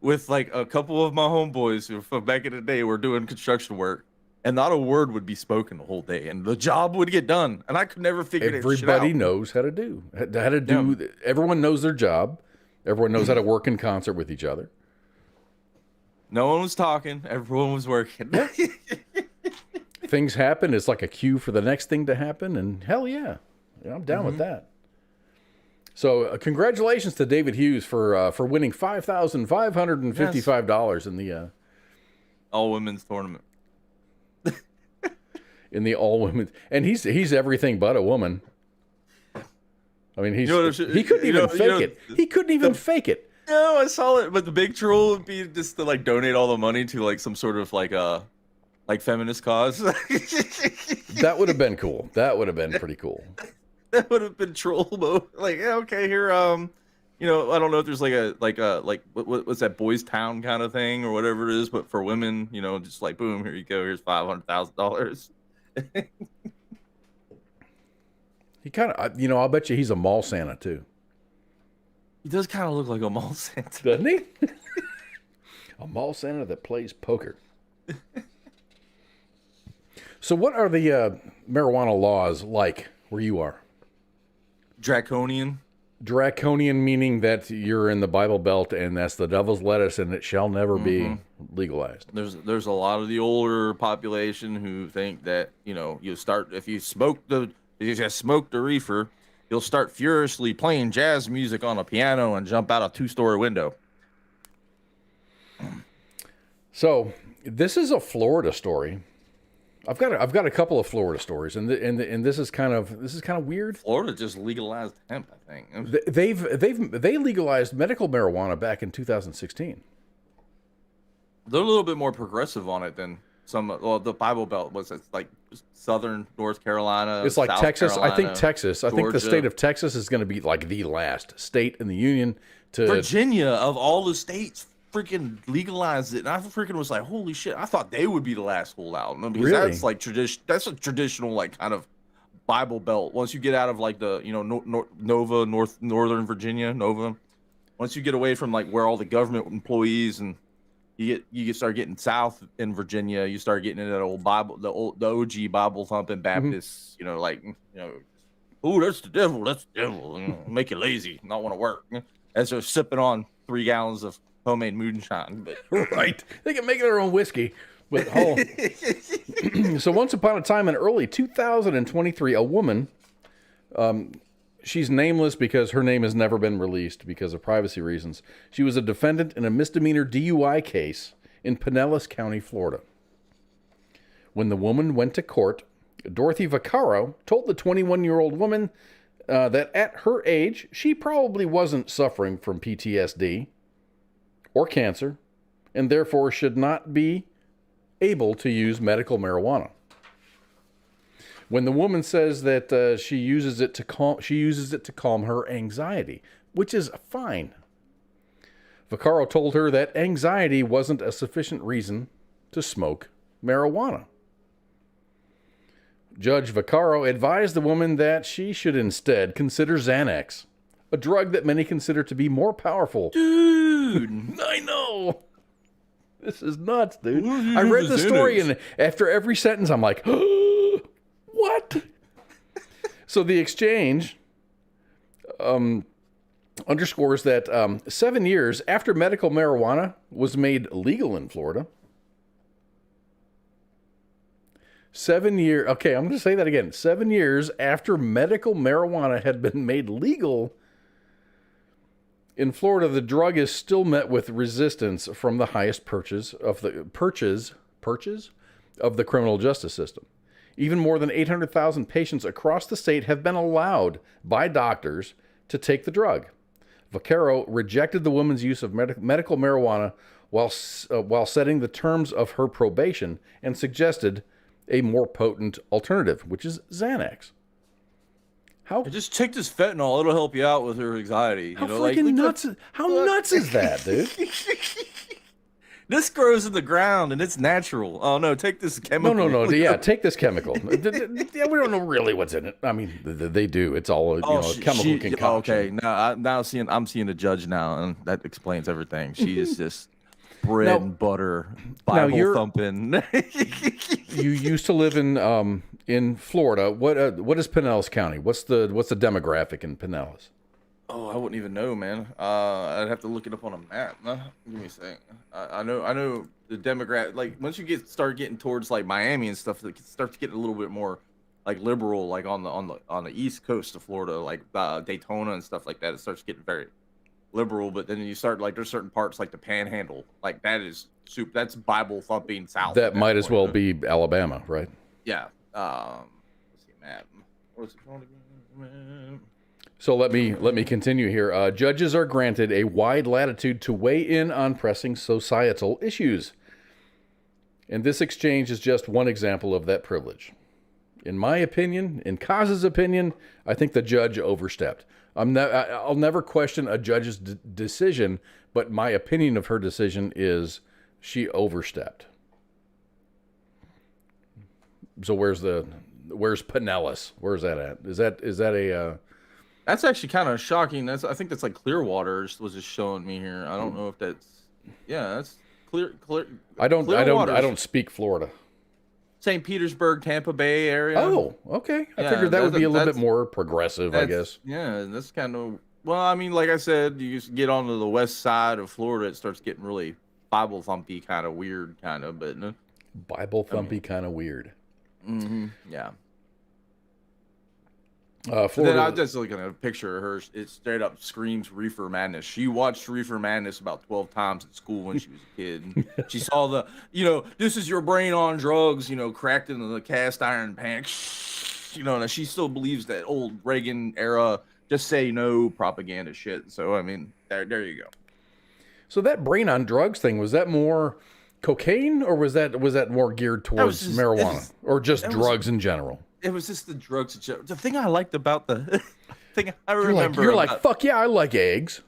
with, like, a couple of my homeboys who from back in the day were doing construction work. And not a word would be spoken the whole day, and the job would get done. And I could never figure it out. Everybody knows how to do. Everyone knows their job. Everyone knows how to work in concert with each other. No one was talking. Everyone was working. Things happen. It's like a cue for the next thing to happen. And hell yeah, I'm down with that. So congratulations to David Hughes for winning $5,555 in the all women's tournament. In the all women, and he's everything but a woman. I mean, he couldn't even fake it. He couldn't even fake it. No, I saw it, but the big troll would be just to like donate all the money to like some sort of like feminist cause. That would have been cool. That would have been pretty cool. That would have been troll mode. Like, yeah, okay, here, I don't know if there's what's that Boys Town kind of thing or whatever it is, but for women, just like boom, here you go, here's $500,000. He kind of, I'll bet you he's a mall Santa too. He does kind of look like a mall Santa, doesn't he? A mall Santa that plays poker. So, what are the marijuana laws like where you are? Draconian. Draconian meaning that you're in the Bible Belt and that's the devil's lettuce and it shall never be legalized. There's a lot of the older population who think that if you just smoke the reefer, you'll start furiously playing jazz music on a piano and jump out a 2-story window. So this is a Florida story. I've got a couple of Florida stories, and this is kind of weird. Florida just legalized hemp, I think. They legalized medical marijuana back in 2016. They're a little bit more progressive on it than the Bible Belt was like southern North Carolina. It's like South Texas. Carolina, I think Texas. I think the Georgia. state of Texas is going to be like the last state in the union to. Virginia, of all the states, freaking legalized it, and I freaking was like, holy shit! I thought they would be the last holdout, because Really? that's like tradition. That's a traditional like kind of Bible Belt. Once you get out of like the Northern Virginia, Nova, once you get away from like where all the government employees and you start getting south in Virginia, you start getting into that old Bible, the OG Bible thumping Baptists, oh, that's the devil, make you lazy, not want to work, as they're sipping on 3 gallons of homemade moonshine. But Right, they can make their own whiskey. But so once upon a time in early 2023, a woman, she's nameless because her name has never been released because of privacy reasons. She was a defendant in a misdemeanor DUI case in Pinellas County, Florida. When the woman went to court, Dorothy Vaccaro told the 21-year-old woman that at her age, she probably wasn't suffering from PTSD or cancer, and therefore should not be able to use medical marijuana. When the woman says that she uses it to calm her anxiety, which is fine. Vaccaro told her that anxiety wasn't a sufficient reason to smoke marijuana. Judge Vaccaro advised the woman that she should instead consider Xanax, a drug that many consider to be more powerful. dude, I know. This is nuts, dude. I read the story, and after every sentence, I'm like, what? So the exchange underscores that 7 years after medical marijuana was made legal in Florida, 7 years, okay, I'm going to say that again. 7 years after medical marijuana had been made legal in Florida, the drug is still met with resistance from the highest purchase of the criminal justice system. Even more than 800,000 patients across the state have been allowed by doctors to take the drug. Vaccaro rejected the woman's use of medical marijuana while setting the terms of her probation and suggested a more potent alternative, which is Xanax. Just take this fentanyl; it'll help you out with your anxiety. How freaking nuts! How nuts is that, dude? This grows in the ground and it's natural. Oh no, take this chemical. No. Yeah, take this chemical. Yeah, we don't know really what's in it. I mean, they do. It's all a chemical concoction. Okay, I'm seeing a judge now, and that explains everything. She is just bread and butter, Bible thumping. You used to live in Florida. What is Pinellas County? What's the demographic in Pinellas? Oh, I wouldn't even know, man. I'd have to look it up on a map. Give me a second. I know the demographic. Like once you start getting towards like Miami and stuff, it starts getting a little bit more like liberal, like on the east coast of Florida, like Daytona and stuff like that. It starts getting very liberal, but then you start like there's certain parts like the Panhandle, like that is soup. That's Bible thumping south. That might as well be Alabama, right? Yeah. Let's see map. What's it called again? So let me continue here. Judges are granted a wide latitude to weigh in on pressing societal issues. And this exchange is just one example of that privilege. In my opinion, in Kaz's opinion, I think the judge overstepped. I'll never question a judge's decision, but my opinion of her decision is she overstepped. So where's Pinellas? Where's that at? Is that a That's actually kind of shocking. I think that's like Clearwater was just showing me here. I don't know if that's that's clear. I don't speak Florida. St. Petersburg, Tampa Bay area. Oh, okay. I figured that would be a little bit more progressive, I guess. Yeah, that's kind of well. I mean, like I said, you just get onto the west side of Florida, it starts getting really Bible thumpy, kind of weird, kind of. But Bible thumpy, kind of weird. Mm-hmm. Yeah. Florida, then I'm just looking at a picture of her. It straight up screams Reefer Madness. She watched Reefer Madness about 12 times at school when she was a kid. She saw the, this is your brain on drugs, cracked into the cast iron pan. And she still believes that old Reagan era just say no propaganda shit. So, I mean, there you go. So that brain on drugs thing, was that more cocaine, or was that more geared towards marijuana, or just drugs in general? It was just the drugs in general. The thing I liked about the thing I remember. You're like, fuck yeah, I like eggs.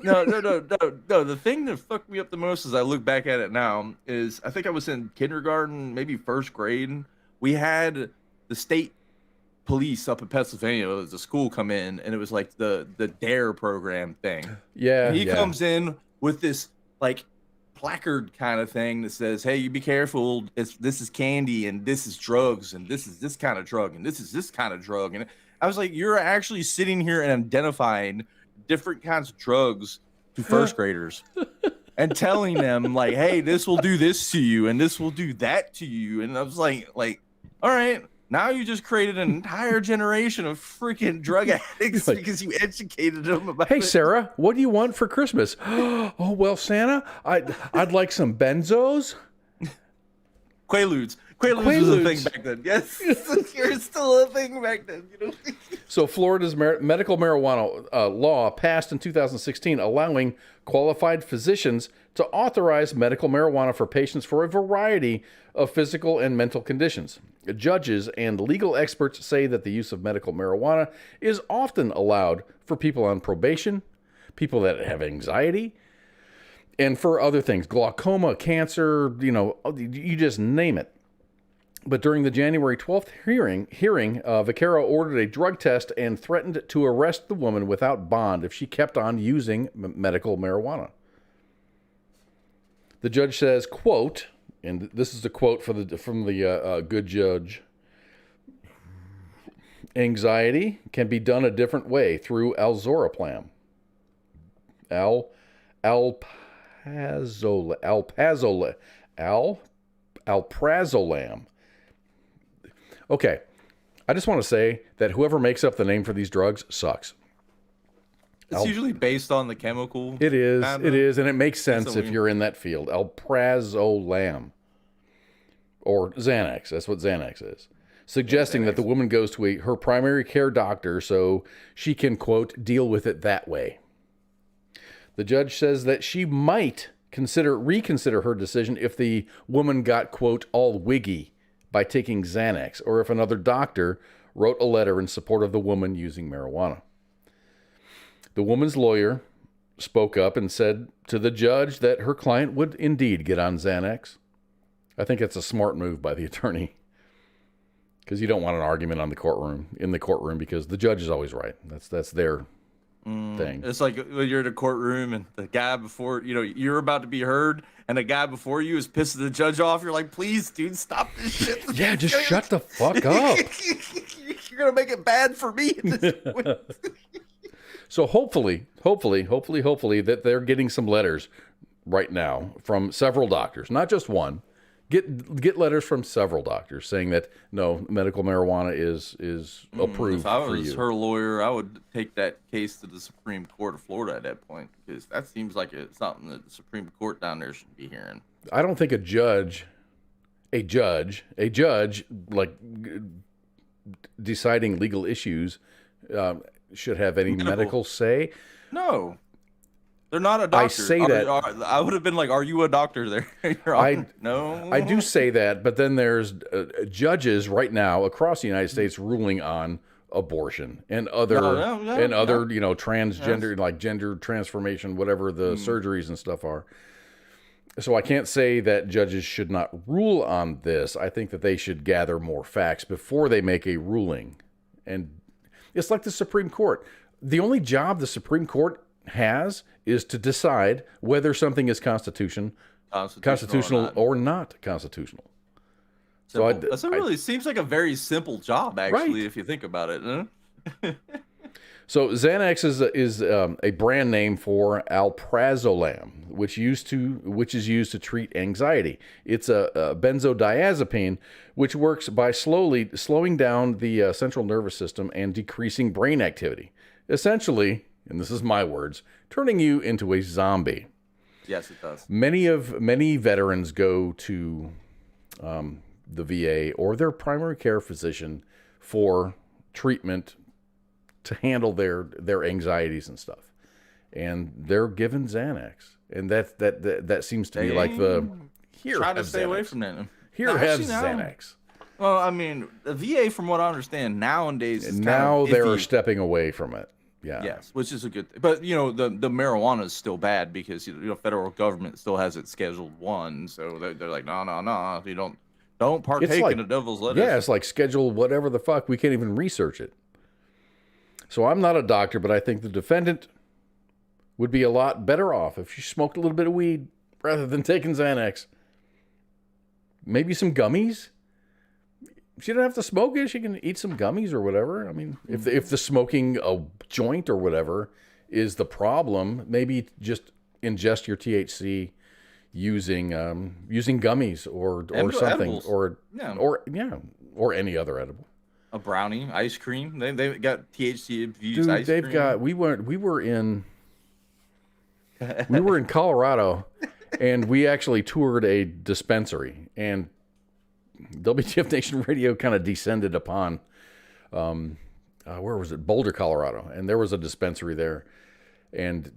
No. The thing that fucked me up the most as I look back at it now is I think I was in kindergarten, maybe first grade. We had the state police up in Pennsylvania, the school come in, and it was like the DARE program thing. Yeah. And he comes in with this like placard kind of thing that says, hey, you be careful. This is candy, and this is drugs, and this is this kind of drug, and this is this kind of drug. And I was like, you're actually sitting here and identifying different kinds of drugs to first graders and telling them like, hey, this will do this to you and this will do that to you. And I was like, all right, now you just created an entire generation of freaking drug addicts because you educated them about Hey, it. Sarah, what do you want for Christmas? Oh, well, Santa, I'd like some benzos. Quaaludes. Quaaludes was a thing back then. Yes, you're still a thing back then. You know? So Florida's medical marijuana law passed in 2016, allowing qualified physicians to authorize medical marijuana for patients for a variety of physical and mental conditions. Judges and legal experts say that the use of medical marijuana is often allowed for people on probation, people that have anxiety, and for other things, glaucoma, cancer, you just name it. But during the January 12th hearing, Vaquero ordered a drug test and threatened to arrest the woman without bond if she kept on using medical marijuana. The judge says, quote, and this is a quote from the good judge, anxiety can be done a different way through alprazolam. Okay, I just want to say that whoever makes up the name for these drugs sucks. It's usually based on the chemical. It is, and it makes sense if you're in that field. Alprazolam. Or Xanax, that's what Xanax is. Suggesting that the woman goes to her primary care doctor so she can, quote, deal with it that way. The judge says that she might reconsider her decision if the woman got, quote, all wiggy by taking Xanax, or if another doctor wrote a letter in support of the woman using marijuana. The woman's lawyer spoke up and said to the judge that her client would indeed get on Xanax. I think it's a smart move by the attorney, because you don't want an argument in the courtroom, because the judge is always right. That's their thing. It's like when you're in a courtroom and the guy before, you're about to be heard, and the guy before you is pissing the judge off. You're like, please, dude, stop this shit. Yeah, just shut the fuck up. You're going to make it bad for me at this point. So hopefully that they're getting some letters right now from several doctors, not just one. Get letters from several doctors saying that no, medical marijuana is approved. If I for was you. her lawyer, I would take that case to the Supreme Court of Florida at that point, because that seems like it's something that the Supreme Court down there should be hearing. I don't think a judge like deciding legal issues should have any medical say. No. They're not a doctor. I say that. I would have been like, are you a doctor there? No. I do say that, but then there's judges right now across the United States ruling on abortion and other transgender, like gender transformation, whatever the surgeries and stuff are. So I can't say that judges should not rule on this. I think that they should gather more facts before they make a ruling. And it's like the Supreme Court. The only job the Supreme Court has is to decide whether something is constitutional or not constitutional. So that really seems like a very simple job, actually, if you think about it. Huh? So Xanax is a brand name for alprazolam, which is used to treat anxiety. It's a benzodiazepine, which works by slowing down the central nervous system and decreasing brain activity. Essentially, and this is my words, turning you into a zombie. Yes, it does. Many veterans go to the VA or their primary care physician for treatment to handle their anxieties and stuff, and they're given Xanax, and that seems to be like the try to stay away from that. Here, have Xanax. Well, I mean, the VA, from what I understand, nowadays is now kind of they're iffy. Stepping away from it. Yeah. Yes, which is a good thing. But, you know, the marijuana is still bad because, you know, federal government still has it Scheduled 1. So they're like, no, you don't partake in the devil's lettuce. Yeah, it's like Schedule whatever the fuck. We can't even research it. So I'm not a doctor, but I think the defendant would be a lot better off if she smoked a little bit of weed rather than taking Xanax. Maybe some gummies. She doesn't have to smoke it. She can eat some gummies or whatever. I mean, if the smoking a joint or whatever is the problem, maybe just ingest your THC using gummies or something edibles. or any other edible. A brownie, ice cream. They got THC infused ice Dude, cream. we were in Colorado, and we actually toured a dispensary, and WTF Nation Radio kind of descended upon, where was it? Boulder, Colorado. And there was a dispensary there. And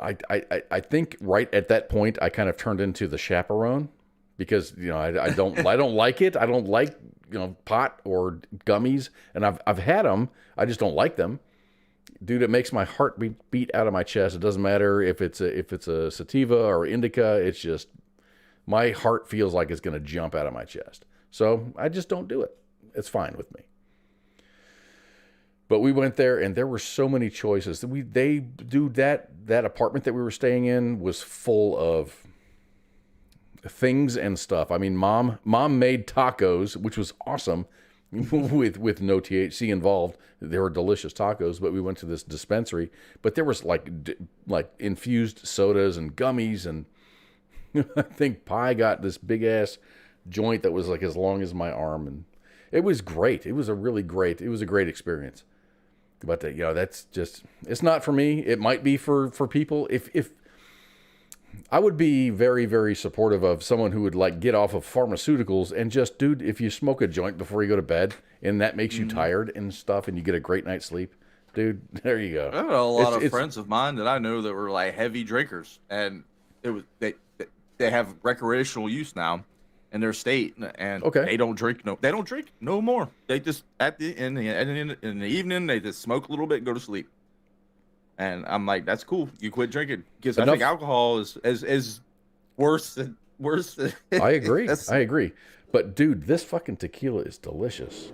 I think right at that point, I kind of turned into the chaperone because, you know, I don't like it. I don't like, you know, pot or gummies, and I've had them. I just don't like them. Dude, it makes my heart beat out of my chest. It doesn't matter if it's a sativa or indica. It's just, my heart feels like it's going to jump out of my chest. So I just don't do it. It's fine with me. But we went there, and there were so many choices. That apartment that we were staying in was full of things and stuff. I mean, mom made tacos, which was awesome, with no THC involved. They were delicious tacos. But we went to this dispensary, but there was like infused sodas and gummies, and I think Pi got this big ass joint that was like as long as my arm, and it was great. It was a great experience. But you know, that's just, it's not for me. It might be for people. If I would be very, very supportive of someone who would like get off of pharmaceuticals and just, dude, if you smoke a joint before you go to bed and that makes you tired and stuff and you get a great night's sleep, dude, there you go. I know a lot of friends of mine that I know that were like heavy drinkers, and they have recreational use now in their state, and they don't drink no more. They just in the evening they just smoke a little bit and go to sleep. And I'm like, that's cool. You quit drinking, because I think alcohol is worse than. I agree. But dude, this fucking tequila is delicious.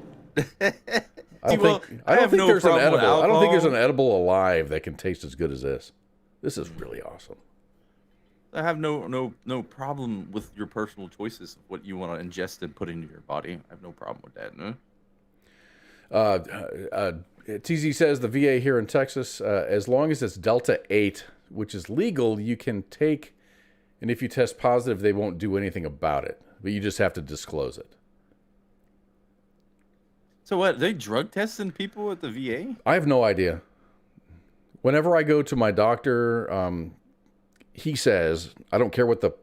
I don't think there's an edible alive that can taste as good as this. This is really awesome. I have no problem with your personal choices of what you want to ingest and put into your body. I have no problem with that. No. TZ says the VA here in Texas, as long as it's Delta 8, which is legal, you can take, and if you test positive, they won't do anything about it, but you just have to disclose it. So what, they drug testing people at the VA? I have no idea. Whenever I go to my doctor, he says, I don't care what the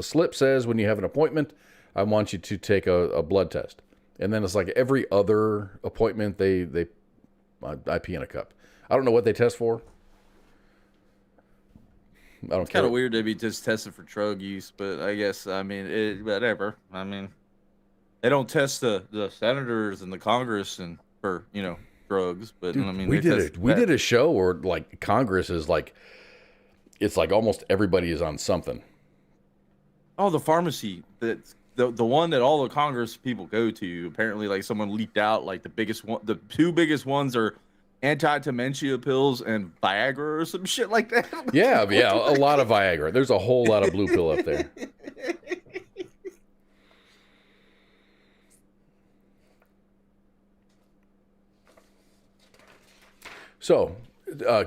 slip says when you have an appointment, I want you to take a blood test. And then it's like every other appointment, I pee in a cup. I don't know what they test for. I don't care. It's kind of weird to be just tested for drug use, but I guess, I mean, whatever. I mean, they don't test the senators and the Congress and for, you know, drugs, but dude, I mean, we did a show where like Congress is like, it's like almost everybody is on something. Oh, the pharmacy, the one that all the Congress people go to, apparently like someone leaked out like the two biggest ones are anti-dementia pills and Viagra or some shit like that. Yeah, a lot of Viagra. There's a whole lot of blue pill up there. So,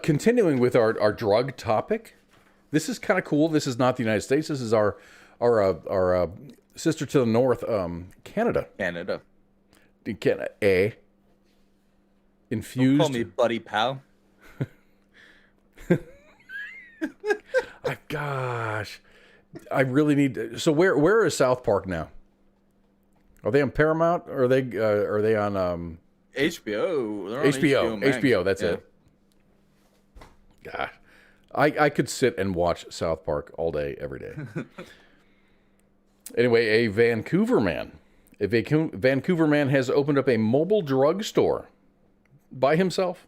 continuing with our drug topic, this is kind of cool. This is not the United States. This is our sister to the north, Canada. Canada. Infused. Don't call me buddy pal. Gosh, I really need. So where is South Park now? Are they on Paramount or are they on HBO? They're on HBO. HBO. That's it. God, I could sit and watch South Park all day, every day. Anyway, a Vancouver man has opened up a mobile drug store by himself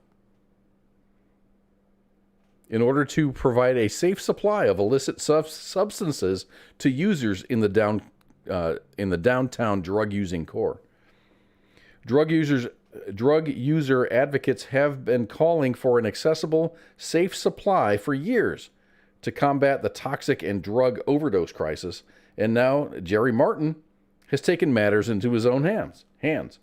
in order to provide a safe supply of illicit substances to users in the downtown drug-using core. Drug user advocates have been calling for an accessible, safe supply for years to combat the toxic and drug overdose crisis, and now Jerry Martin has taken matters into his own hands.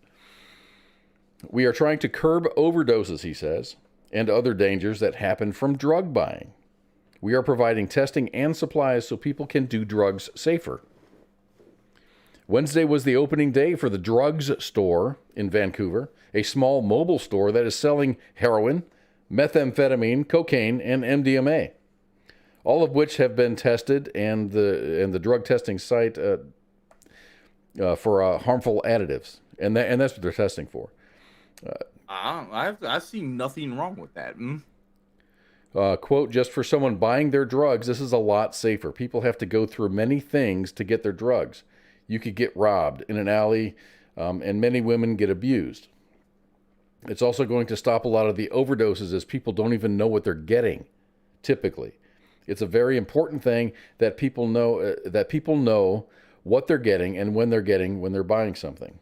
We are trying to curb overdoses, he says, and other dangers that happen from drug buying. We are providing testing and supplies so people can do drugs safer. Wednesday was the opening day for the drugs store in Vancouver, a small mobile store that is selling heroin, methamphetamine, cocaine, and MDMA, all of which have been tested, and the drug testing site for harmful additives, and that's what they're testing for. I see nothing wrong with that. Quote, just for someone buying their drugs, this is a lot safer. People have to go through many things to get their drugs. You could get robbed in an alley, and many women get abused. It's also going to stop a lot of the overdoses, as people don't even know what they're getting, typically. It's a very important thing that people know what they're getting and when they're buying something.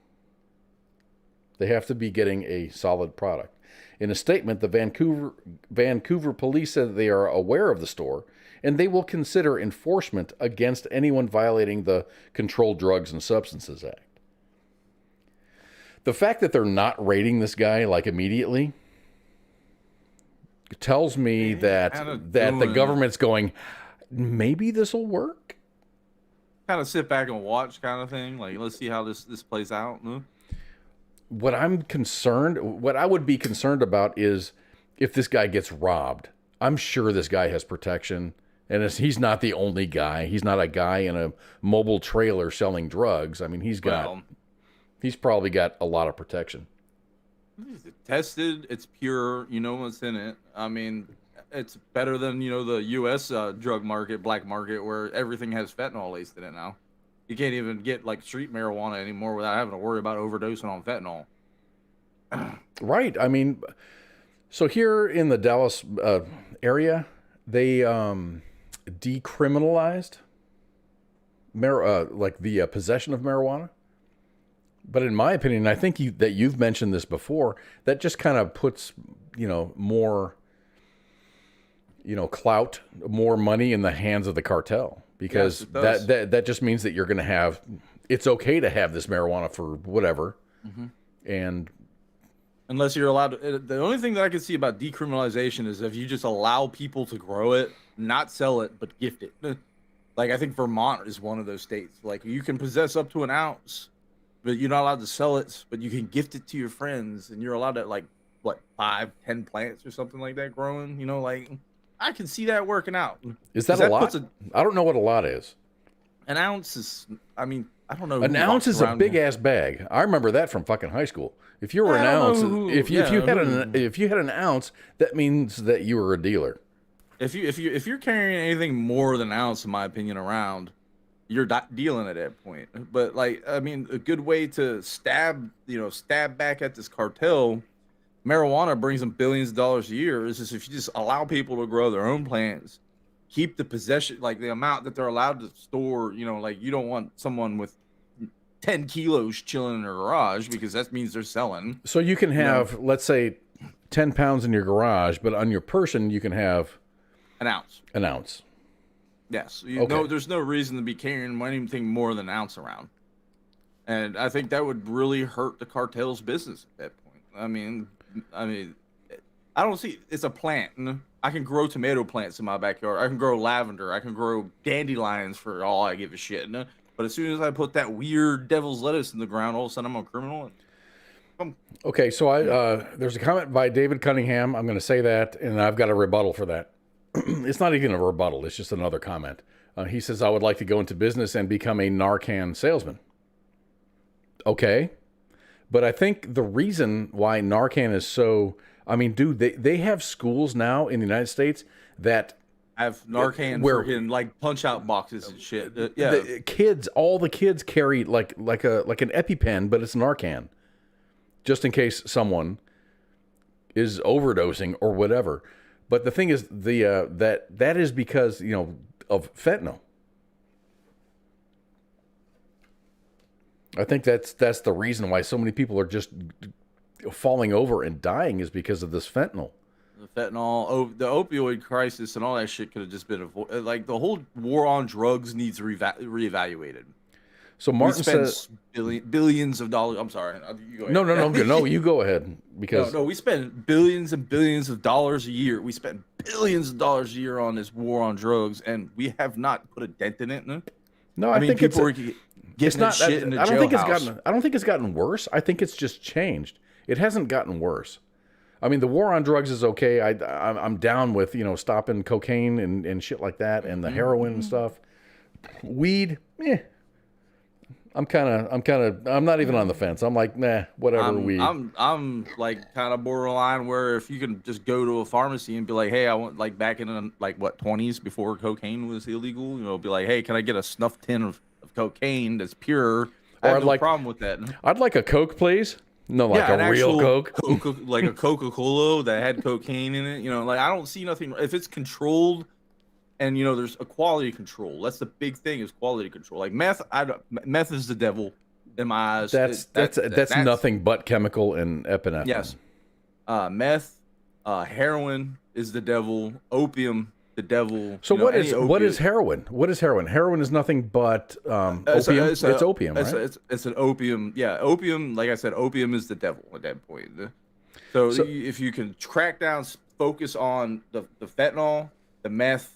They have to be getting a solid product. In a statement, the Vancouver police said that they are aware of the store and they will consider enforcement against anyone violating the Controlled Drugs and Substances Act. The fact that they're not raiding this guy like immediately tells me that the government's going, maybe this will work. Kind of sit back and watch, kind of thing. Like, let's see how this plays out. What I would be concerned about is if this guy gets robbed. I'm sure this guy has protection, and he's not the only guy. He's not a guy in a mobile trailer selling drugs. I mean, he's probably got a lot of protection. It's tested, it's pure, you know what's in it. I mean, it's better than, the U.S. Drug market, black market, where everything has fentanyl laced in it now. You can't even get like street marijuana anymore without having to worry about overdosing on fentanyl. Right. I mean, so here in the Dallas area, they decriminalized the possession of marijuana. But in my opinion, I think you've mentioned this before, that just kind of puts, more, clout, more money in the hands of the cartel. Because yes, that just means that you're going to have, it's okay to have this marijuana for whatever. Mm-hmm. And unless you're allowed to, the only thing that I can see about decriminalization is if you just allow people to grow it, not sell it, but gift it. Like, I think Vermont is one of those states. Like, you can possess up to an ounce, but you're not allowed to sell it, but you can gift it to your friends, and you're allowed to, 5-10 plants or something like that growing, I can see that working out. Is that a lot? I don't know what a lot is. An ounce is, I don't know. An ounce is a big ass bag. I remember that from fucking high school. If you were an ounce, if you had an ounce, that means that you were a dealer. If you're carrying anything more than an ounce, in my opinion, around, you're not dealing at that point. But a good way to stab back at this cartel. Marijuana brings them billions of dollars a year. Is just if you just allow people to grow their own plants, keep the possession, the amount that they're allowed to store, you don't want someone with 10 kilos chilling in their garage, because that means they're selling. So you can have, let's say, 10 pounds in your garage, but on your person, you can have an ounce. An ounce. Yes. There's no reason to be carrying anything more than an ounce around. And I think that would really hurt the cartel's business at that point. I don't see, it's a plant. I can grow tomato plants in my backyard. I can grow lavender. I can grow dandelions for all I give a shit. But as soon as I put that weird devil's lettuce in the ground, all of a sudden I'm a criminal. Okay, so there's a comment by David Cunningham. I'm going to say that, and I've got a rebuttal for that. It's not even a rebuttal. It's just another comment. He says, I would like to go into business and become a Narcan salesman. Okay. But I think the reason why Narcan is so, dude, they have schools now in the United States that have Narcan freaking like punch out boxes and shit. Yeah, all the kids carry like an EpiPen, but it's Narcan, just in case someone is overdosing or whatever. But the thing is, that is because of fentanyl. I think that's the reason why so many people are just falling over and dying is because of this fentanyl. The fentanyl, the opioid crisis, and all that shit could have just been avoided. Like the whole war on drugs needs reevaluated. So Martin says billions of dollars. I'm sorry. You go ahead. No, you go ahead because no, we spend billions and billions of dollars a year. We spend billions of dollars a year on this war on drugs, and we have not put a dent in it. No, I think people are getting that shit in the jailhouse. I don't think it's gotten worse. I think it's just changed. It hasn't gotten worse. I mean, the war on drugs is okay. I'm down with stopping cocaine and shit like that, and the heroin and stuff. Weed, I'm not even on the fence. I'm like, nah, whatever. Weed. I'm like kind of borderline where if you can just go to a pharmacy and be like, hey, I want, like back in the 20s before cocaine was illegal, be like, hey, can I get a snuff tin of cocaine that's pure? I have no problem with that. I'd like a Coke, please. No, like a real Coke. Like a Coca-Cola that had cocaine in it. I don't see nothing. If it's controlled and, there's a quality control. That's the big thing is quality control. Like meth, meth is the devil in my eyes. That's nothing but chemical and epinephrine. Yes. Meth, heroin is the devil. Opium, the devil. So what is heroin? What is heroin? Heroin is nothing but opium. It's opium, right? It's an opium. Yeah, opium. Like I said, opium is the devil at that point. So if you can crack down, focus on the fentanyl, the meth,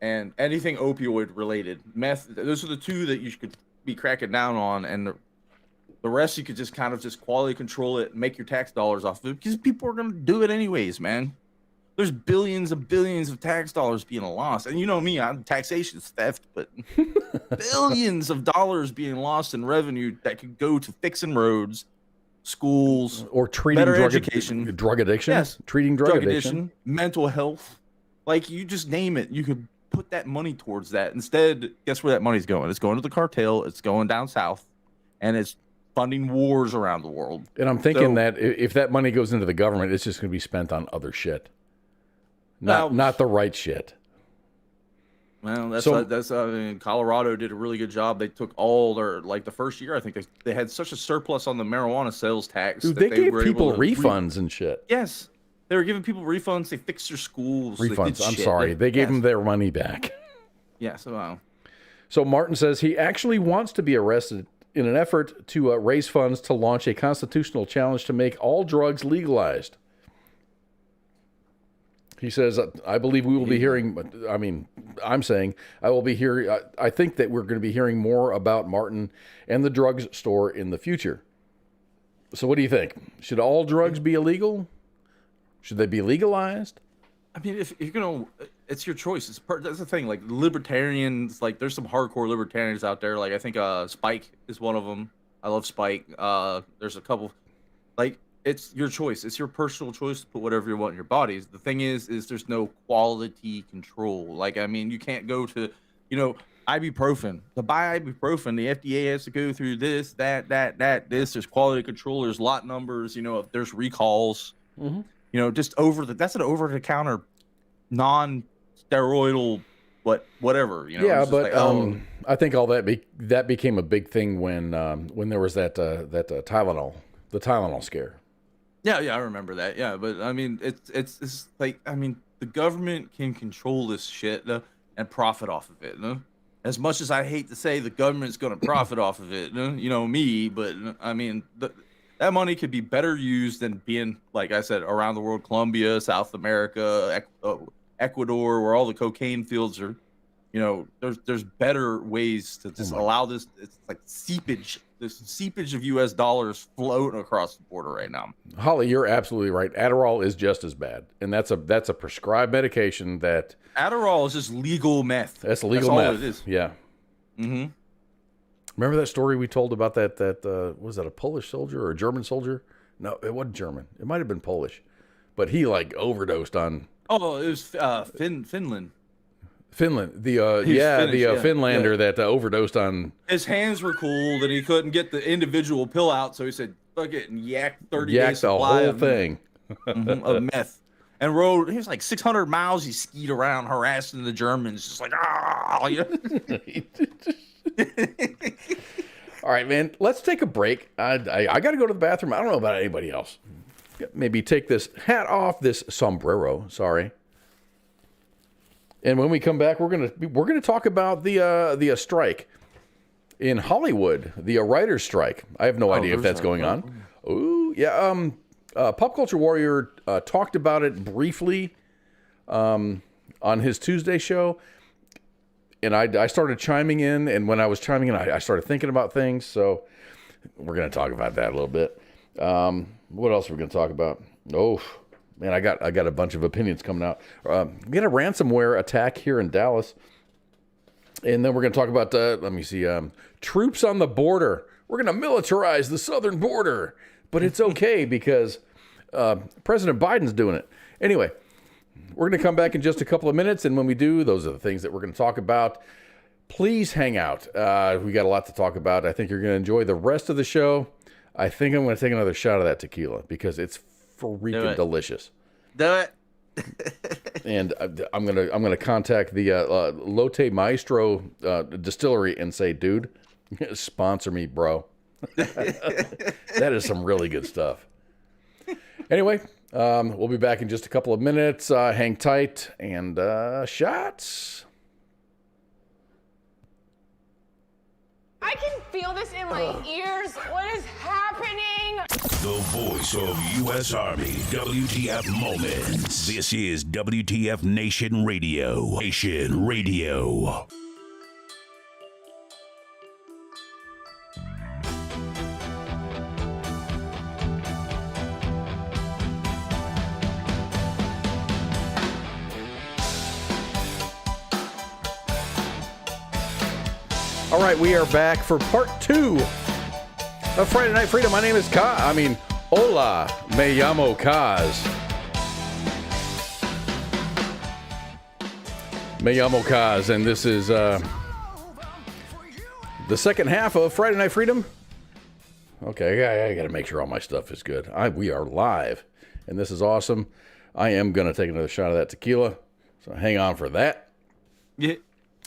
and anything opioid related. Meth. Those are the two that you should be cracking down on, and the rest you could just kind of just quality control it, make your tax dollars off of it, because people are gonna do it anyways, man. There's billions and billions of tax dollars being lost. And you know me, taxation is theft, but billions of dollars being lost in revenue that could go to fixing roads, schools, or treating better education. Drug addiction? Yes. Treating drug addiction. Mental health. Like, you just name it. You could put that money towards that. Instead, guess where that money's going? It's going to the cartel. It's going down south. And it's funding wars around the world. And I'm thinking that if that money goes into the government, it's just going to be spent on other shit. Not the right shit. Well, Colorado did a really good job. They took all their, the first year, I think they had such a surplus on the marijuana sales tax. Dude, they gave people refunds and shit. Yes. They were giving people refunds. They fixed their schools. Refunds. I'm sorry. They gave them their money back. Yeah. So Martin says he actually wants to be arrested in an effort to raise funds to launch a constitutional challenge to make all drugs legalized. He says, I believe we will be hearing, I'm saying I will be hearing, I think that we're going to be hearing more about Martin and the drugs store in the future. So what do you think? Should all drugs be illegal? Should they be legalized? I mean, if you're going to, it's your choice. That's the thing. Like libertarians, there's some hardcore libertarians out there. I think Spike is one of them. I love Spike. There's a couple, it's your choice. It's your personal choice to put whatever you want in your bodies. The thing is there's no quality control. You can't go to, ibuprofen. To buy ibuprofen, the FDA has to go through this, that, this. There's quality control. There's lot numbers. If there's recalls. Mm-hmm. Just that's an over-the-counter, non-steroidal, whatever. Yeah, but I think all that became a big thing when there was that Tylenol, the Tylenol scare. Yeah, I remember that. Yeah, but it's the government can control this shit and profit off of it. As much as I hate to say the government's going to profit off of it, me, but that money could be better used than being, like I said, around the world, Colombia, South America, Ecuador, where all the cocaine fields are. There's better ways to just allow this. It's like seepage. This seepage of U.S. dollars floating across the border right now. Holly, you're absolutely right. Adderall is just as bad, and that's a prescribed medication. That Adderall is just legal meth. That's legal meth. All it is. Yeah. Mm-hmm. Remember that story we told about that was that a Polish soldier or a German soldier? No, it wasn't German. It might have been Polish, but he overdosed on. Oh, it was Finland. Finland. The Finnish, Finlander that overdosed on. His hands were cooled and he couldn't get the individual pill out, so he said, "Fuck it," and yacked 30 days the supply whole thing of meth. And rode. He was like 600 miles. He skied around harassing the Germans, just like All right, man. Let's take a break. I got to go to the bathroom. I don't know about anybody else. Maybe take this hat off, this sombrero. Sorry. And when we come back, we're gonna talk about the strike in Hollywood, the writers' strike. I have no idea if that's going on. Ooh, yeah. Pop Culture Warrior talked about it briefly on his Tuesday show, and I started chiming in. And when I was chiming in, I started thinking about things. So we're gonna talk about that a little bit. What else are we gonna talk about? Oh. Man, I got a bunch of opinions coming out. We had a ransomware attack here in Dallas. And then we're going to talk about, troops on the border. We're going to militarize the southern border. But it's okay because President Biden's doing it. Anyway, we're going to come back in just a couple of minutes. And when we do, those are the things that we're going to talk about. Please hang out. We got a lot to talk about. I think you're going to enjoy the rest of the show. I think I'm going to take another shot of that tequila because it's freaking delicious. Do it. And I'm gonna contact the Lotte Maestro distillery and say, dude, sponsor me, bro. That is some really good stuff. Anyway, we'll be back in just a couple of minutes. Hang tight and shots. I can feel this in my ears. What is happening? The voice of U.S. Army, WTF Moments. This is WTF Nation Radio. Nation Radio. All right, we are back for part 2 of Friday Night Freedom. My name is Hola, me llamo Kaz. Me llamo Kaz, and this is the second half of Friday Night Freedom. Okay, I got to make sure all my stuff is good. We are live, and this is awesome. I am going to take another shot of that tequila, so hang on for that. Yeah.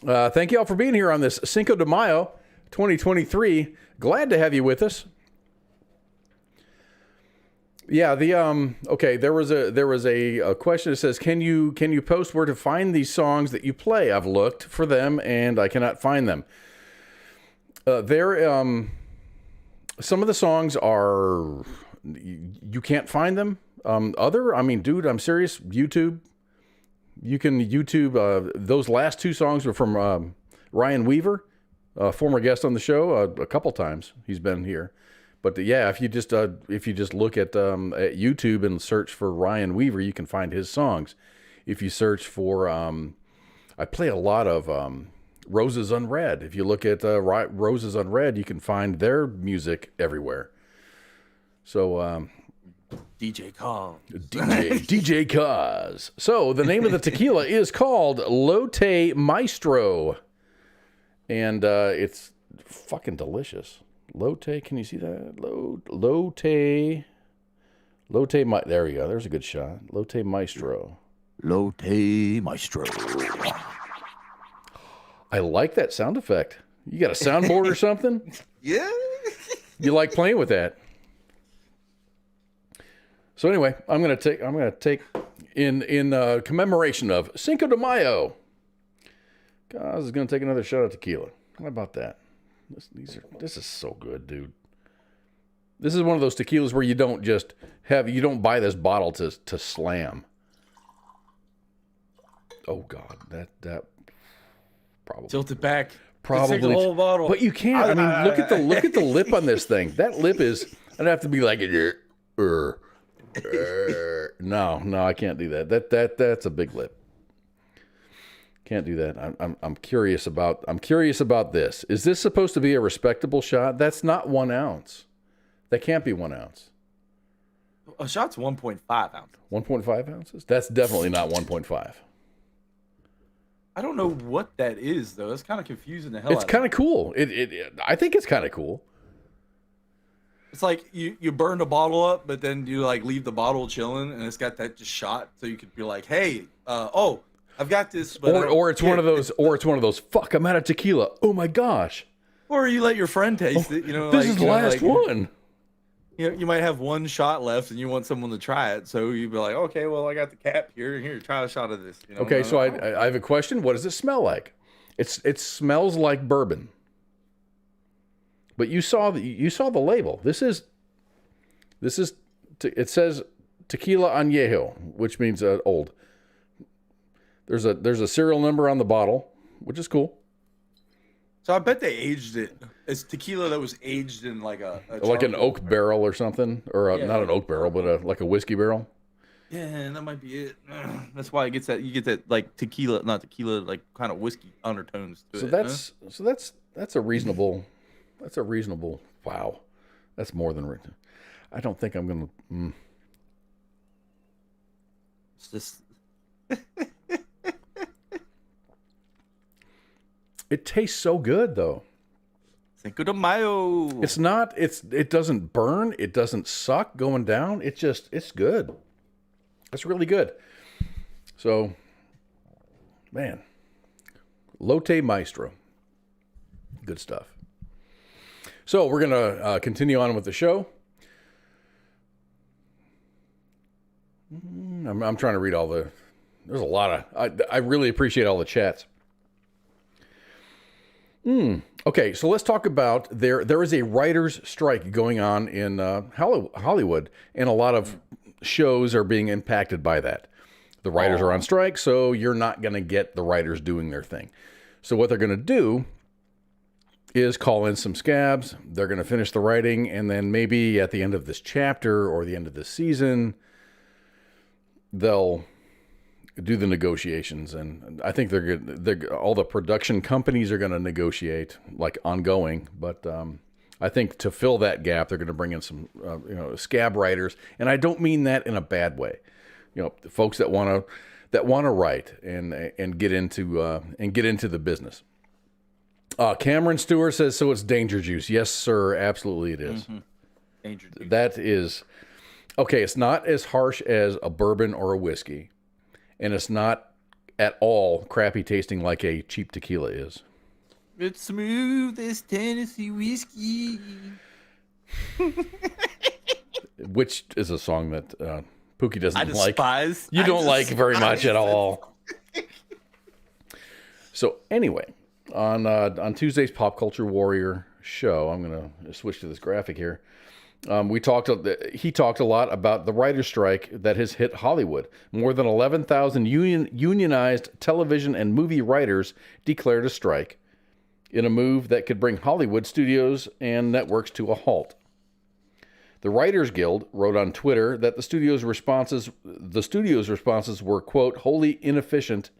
Thank you all for being here on this Cinco de Mayo 2023. Glad to have you with us. Yeah, there was a question that says, can you post where to find these songs that you play? I've looked for them and I cannot find them. Some of the songs are, you can't find them. Dude, I'm serious. YouTube. You can YouTube, those last 2 songs were from Ryan Weaver, former guest on the show a couple times. He's been here. But yeah, if you just look at YouTube and search for Ryan Weaver, you can find his songs. If you search for, I play a lot of Roses Unread. If you look at Roses Unread, you can find their music everywhere. So DJ Kaz. DJ Kaz. So the name of the tequila is called Lotte Maestro, and it's fucking delicious. Lotte, can you see that? Lotte. There we go. There's a good shot. Lotte Maestro. Lotte Maestro. I like that sound effect. You got a soundboard or something? Yeah. You like playing with that? So anyway, I'm gonna take in commemoration of Cinco de Mayo. Kaz is gonna take another shot of tequila. How about that? This is so good, dude. This is one of those tequilas where you don't buy this bottle to slam. Oh God, that probably tilt it back. Probably take the whole bottle. But you can't. I mean, look at the lip on this thing. That lip is. I'd have to be like No, I can't do that. That's a big lip. Can't do that. I'm curious about this. Is this supposed to be a respectable shot? That's not 1 ounce. That can't be 1 ounce. A shot's 1.5 ounces. 1.5 ounces? That's definitely not 1.5. I don't know what that is though. That's kind of confusing the hell. It's kind of cool. I think it's kind of cool. It's like you burn a bottle up, but then you like leave the bottle chilling, and it's got that just shot, so you could be like, "Hey, I've got this." But or it's one of those. Fuck, I'm out of tequila. Oh my gosh. Or you let your friend taste it. You know, this is the last one. You might have one shot left, and you want someone to try it, so you'd be like, "Okay, well, I got the cap here. Here, try a shot of this." You know? Okay, so I have a question. What does it smell like? It smells like bourbon. But you saw the label. It says tequila añejo, which means old. There's a serial number on the bottle, which is cool. So I bet they aged it. It's tequila that was aged in like an oak barrel or something, or not an oak barrel, but like a whiskey barrel. Yeah, that might be it. That's why it gets that. You get that like tequila, not tequila, like kind of whiskey undertones to it. That's a reasonable. That's a reasonable. Wow, that's more than. I don't think I'm gonna. It's just. It tastes so good though. Cinco de Mayo. It's not. It doesn't burn. It doesn't suck going down. It's good. It's really good. So, man, Lotte Maestro. Good stuff. So we're going to continue on with the show. I'm trying to read all the... There's a lot of... I really appreciate all the chats. Okay, so let's talk about... There is a writer's strike going on in Hollywood, and a lot of shows are being impacted by that. The writers are on strike, so you're not going to get the writers doing their thing. So what they're going to do is call in some scabs. They're going to finish the writing, and then maybe at the end of this chapter or the end of this season, they'll do the negotiations. And I think they're good. All the production companies are going to negotiate like ongoing, but I think to fill that gap, they're going to bring in some scab writers, and I don't mean that in a bad way. Folks that want to write and get into the business. Cameron Stewart says, so it's danger juice. Yes, sir. Absolutely it is. Mm-hmm. Danger juice. That is, okay, it's not as harsh as a bourbon or a whiskey, and it's not at all crappy tasting like a cheap tequila is. It's smooth as Tennessee whiskey. Which is a song that Pookie doesn't like. Despise. You don't like very much at all. So anyway... On Tuesday's Pop Culture Warrior show, I'm going to switch to this graphic here. He talked a lot about the writer's strike that has hit Hollywood. More than 11,000 unionized television and movie writers declared a strike in a move that could bring Hollywood studios and networks to a halt. The Writers Guild wrote on Twitter that the studio's responses were, quote, wholly inefficient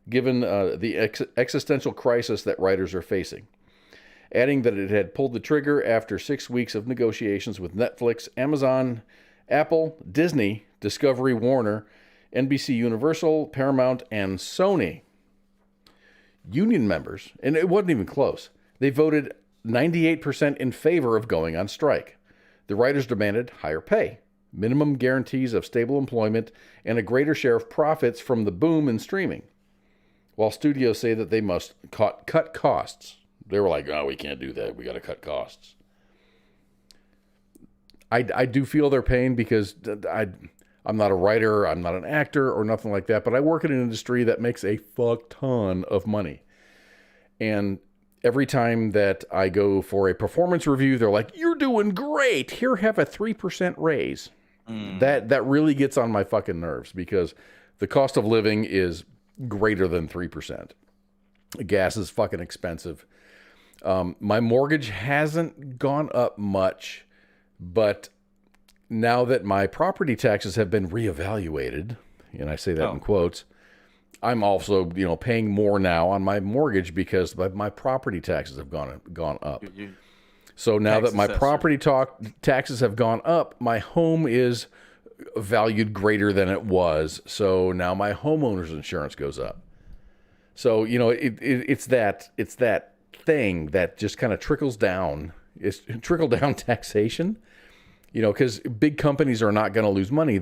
given the existential crisis that writers are facing, adding that it had pulled the trigger after 6 weeks of negotiations with Netflix, Amazon, Apple, Disney, Discovery, Warner, NBC Universal, Paramount, and Sony. Union members, and it wasn't even close, they voted 98% in favor of going on strike. The writers demanded higher pay, minimum guarantees of stable employment, and a greater share of profits from the boom in streaming. While studios say that they must cut costs. They were like, oh, we can't do that. We got to cut costs. I do feel their pain because I'm not a writer, I'm not an actor or nothing like that, but I work in an industry that makes a fuck ton of money. And every time that I go for a performance review, they're like, you're doing great. Here, have a 3% raise. That really gets on my fucking nerves because the cost of living is greater than 3%. Gas is fucking expensive. My mortgage hasn't gone up much, but now that my property taxes have been reevaluated, and I say that in quotes, I'm also, paying more now on my mortgage because my property taxes have gone up. So now that my property taxes have gone up, my home is valued greater than it was. So now my homeowner's insurance goes up. So, it's that thing that just kind of trickles down. It's trickle down taxation, because big companies are not going to lose money.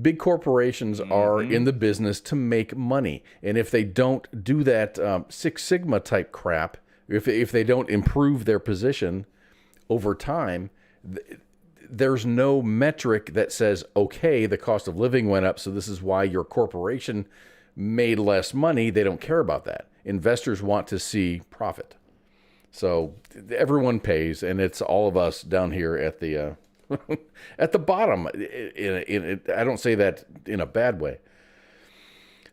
Big corporations are in the business to make money. And if they don't do that Six Sigma type crap, if they don't improve their position over time, there's no metric that says, okay, the cost of living went up, so this is why your corporation made less money. They don't care about that. Investors want to see profit. So everyone pays, and it's all of us down here at the at the bottom. I don't say that in a bad way.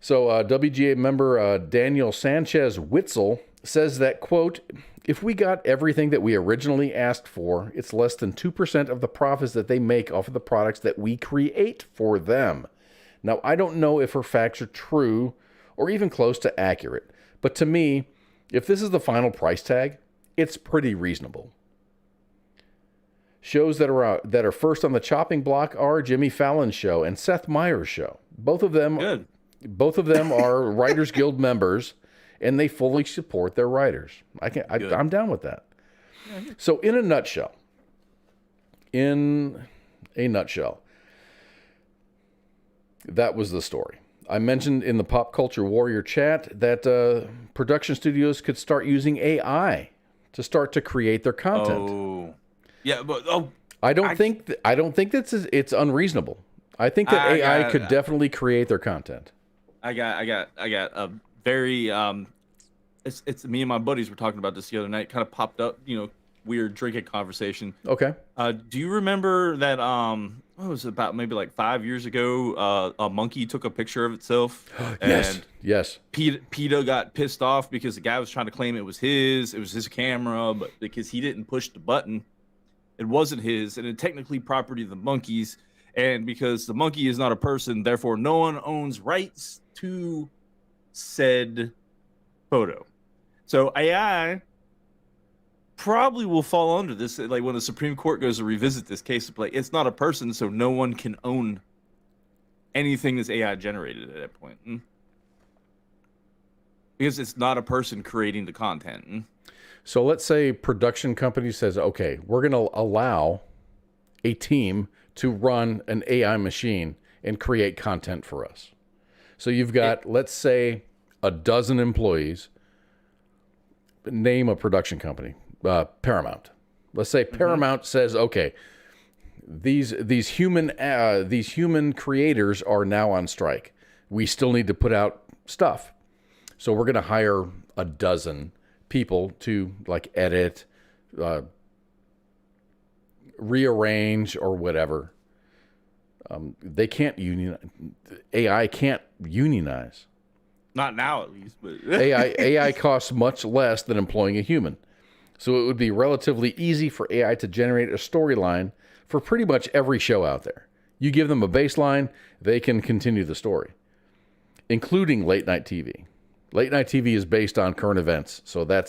So WGA member Daniel Sanchez Witzel says that, quote, if we got everything that we originally asked for, it's less than 2% of the profits that they make off of the products that we create for them. Now, I don't know if her facts are true or even close to accurate, but to me, if this is the final price tag, it's pretty reasonable. Shows that are first on the chopping block are Jimmy Fallon's show and Seth Meyers' show. Both of them are Writers Guild members, and they fully support their writers. I'm down with that. So in a nutshell, that was the story. I mentioned in the Pop Culture Warrior chat that production studios could start using AI to start to create their content. Oh, yeah, but I don't think it's unreasonable. I think that AI could definitely create their content. I got a very it's me and my buddies were talking about this the other night. Kind of popped up, weird drinking conversation. Okay. Do you remember that? What was it, about maybe like 5 years ago? A monkey took a picture of itself. Yes. PETA got pissed off because the guy was trying to claim it was his camera, but because he didn't push the button, it wasn't his, and it technically property of the monkeys. And because the monkey is not a person, therefore no one owns rights to said photo. So AI probably will fall under this. Like when the Supreme Court goes to revisit this case, it's not a person, so no one can own anything that's AI generated at that point. Because it's not a person creating the content. So let's say production company says, okay, we're going to allow a team to run an AI machine and create content for us. So you've got, let's say, a dozen employees. Name a production company. Paramount. Let's say Paramount says, okay, these human creators are now on strike. We still need to put out stuff. So we're going to hire a dozen people to edit, rearrange, or whatever. They can't AI can't unionize. Not now, at least. But AI costs much less than employing a human. So it would be relatively easy for AI to generate a storyline for pretty much every show out there. You give them a baseline, they can continue the story, including late night TV. Late night TV is based on current events, so that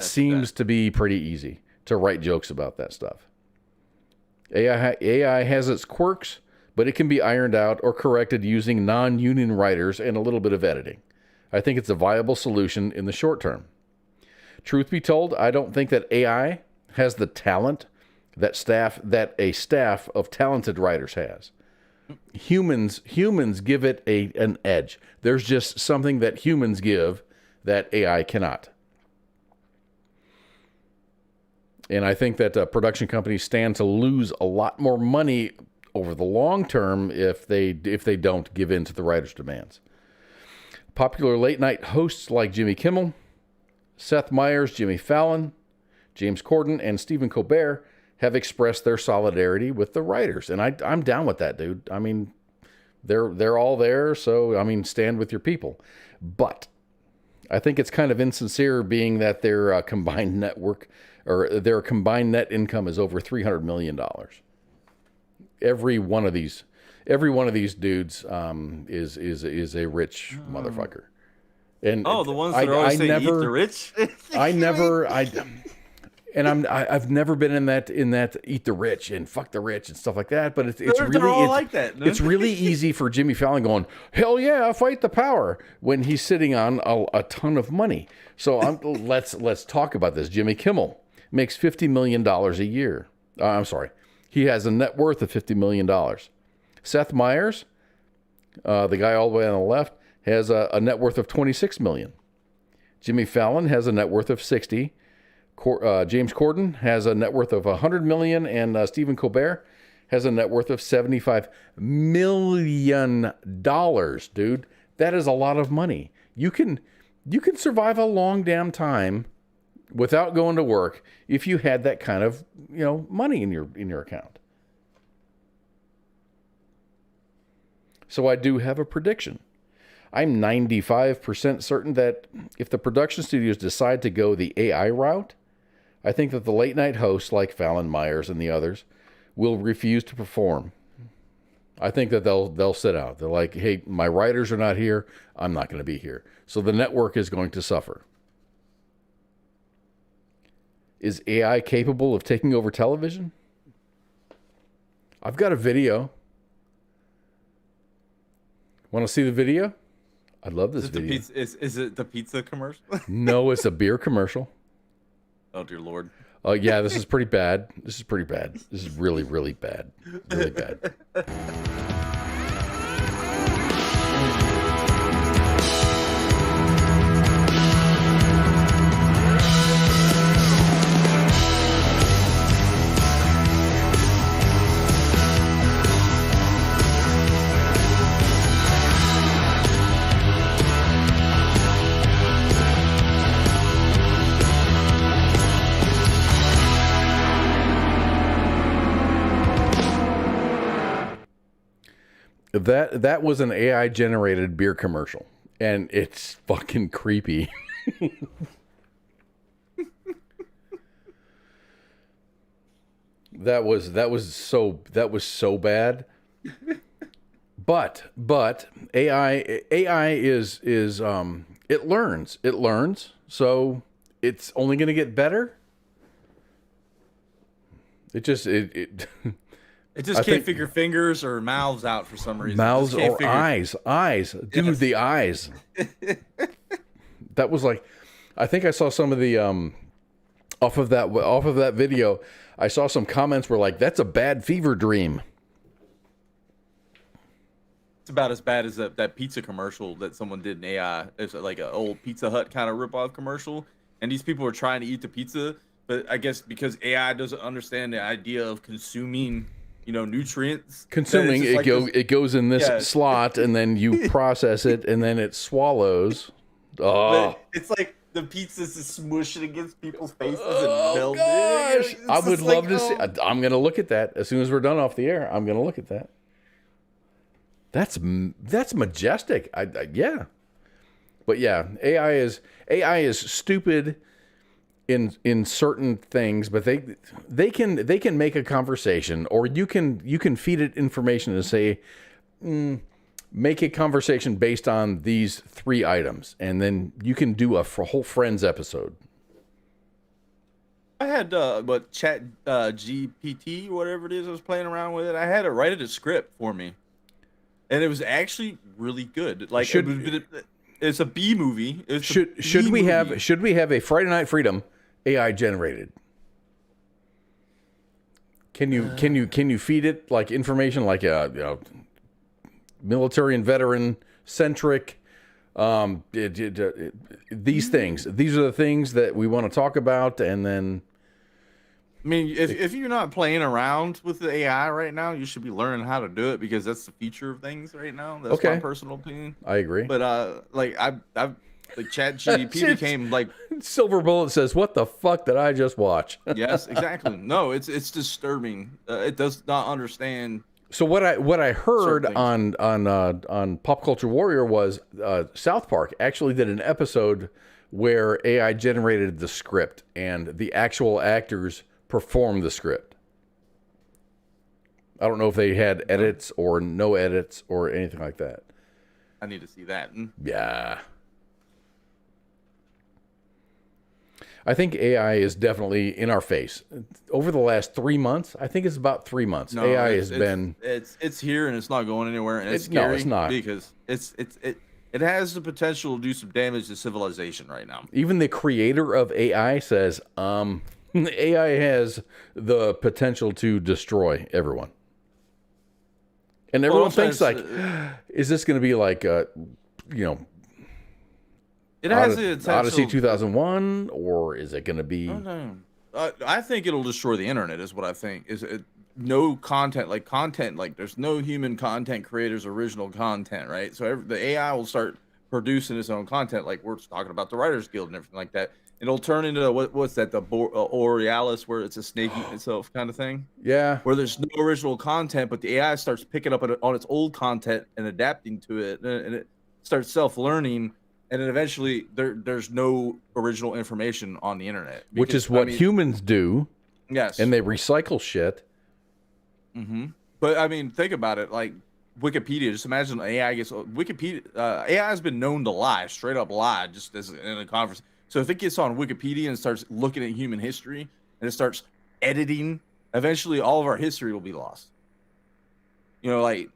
seems to be pretty easy to write jokes about that stuff. AI has its quirks, but it can be ironed out or corrected using non-union writers and a little bit of editing. I think it's a viable solution in the short term. Truth be told, I don't think that AI has the talent that a staff of talented writers has. Humans give it an edge. There's just something that humans give that AI cannot. And I think that production companies stand to lose a lot more money over the long term if they don't give in to the writers' demands. Popular late night hosts like Jimmy Kimmel, Seth Meyers, Jimmy Fallon, James Corden, and Stephen Colbert have expressed their solidarity with the writers. And I'm down with that, dude. I mean, they're all there, so, I mean, stand with your people. But I think it's kind of insincere being that their combined network or their combined net income is over $300 million. Every one of these dudes is a rich motherfucker. And the ones that are always saying eat the rich. I've never been in that eat the rich and fuck the rich and stuff like that. But it's They're all like that. It's really easy for Jimmy Fallon going, hell yeah, fight the power, when he's sitting on a ton of money. So let's talk about this. Jimmy Kimmel makes $50 million a year. I'm sorry, he has a net worth of $50 million. Seth Meyers, the guy all the way on the left, has a net worth of $26 million. Jimmy Fallon has a net worth of $60. James Corden has a net worth of $100 million, and Stephen Colbert has a net worth of $75 million. Dude, that is a lot of money. You can survive a long damn time without going to work if you had that kind of money in your account. So I do have a prediction. I'm 95% certain that if the production studios decide to go the AI route, I think that the late night hosts like Fallon, Myers, and the others will refuse to perform. I think that they'll sit out. They're like, hey, my writers are not here. I'm not going to be here. So the network is going to suffer. Is AI capable of taking over television? I've got a video. Want to see the video? I love this video. Is it the pizza commercial? No, it's a beer commercial. Oh, dear Lord. Oh, yeah, this is pretty bad. This is pretty bad. This is really, really bad. Really bad. That was an AI generated beer commercial, and it's fucking creepy. That was so bad. But AI is it learns, so it's only going to get better. It just can't figure fingers or mouths out for some reason. Mouths or eyes. Dude, yes. The eyes. That was like, I think I saw some of the off of that video. I saw some comments were like, "That's a bad fever dream." It's about as bad as that pizza commercial that someone did in AI. It's like an old Pizza Hut kind of rip-off commercial, and these people are trying to eat the pizza, but I guess because AI doesn't understand the idea of consuming nutrients. Consuming it goes in this slot, and then you process it, and then it swallows. Oh, but it's like the pizza's just smushing against people's faces and melting. Gosh, I would love to see. I'm gonna look at that as soon as we're done off the air. I'm gonna look at that. That's majestic. Yeah, but yeah, AI is stupid in certain things, but they can make a conversation, or you can feed it information and say, make a conversation based on these 3 items, and then you can do a whole Friends episode. I had Chat GPT, whatever it is, I was playing around with it. I had it write it a script for me, and it was actually really good. Like it's a B movie. Should we have a Friday Night Freedom AI generated? Can you feed it like information like military and veteran centric? These things. These are the things that we want to talk about, and then. I mean, if you're not playing around with the AI right now, you should be learning how to do it, because that's the future of things right now. That's my personal opinion. I agree. But like Chat GPT became like Silver Bullet says, "What the fuck did I just watch?" Yes, exactly. No, it's disturbing. It does not understand. So what I heard on Pop Culture Warrior was South Park actually did an episode where AI generated the script and the actual actors performed the script. I don't know if they had edits or no edits or anything like that. I need to see that. Yeah. I think AI is definitely in our face. Over the last 3 months, I think it's about 3 months. No, AI has been. It's here and it's not going anywhere, and it's No, scary it's not. because it has the potential to do some damage to civilization right now. Even the creator of AI says, AI has the potential to destroy everyone. And everyone thinks like, is this going to be like, it has the potential. Odyssey 2001, or is it going to be? Oh, no. I think it'll destroy the internet. Is what I think. No content like there's no human content creators original content, right? So the AI will start producing its own content, like we're talking about the Writers Guild and everything like that. It'll turn into what's that, the Borealis, where it's a snake eating itself kind of thing. Yeah. Where there's no original content, but the AI starts picking up on its old content and adapting to it, and it starts self-learning, and then eventually there's no original information on the internet. Which is what humans do. Yes. And they recycle shit. Mm-hmm. But I mean, think about it, like Wikipedia. Just imagine AI gets Wikipedia. AI has been known to lie, straight up lie, just as in a conference. So if it gets on Wikipedia and starts looking at human history and it starts editing, eventually all of our history will be lost. You know, like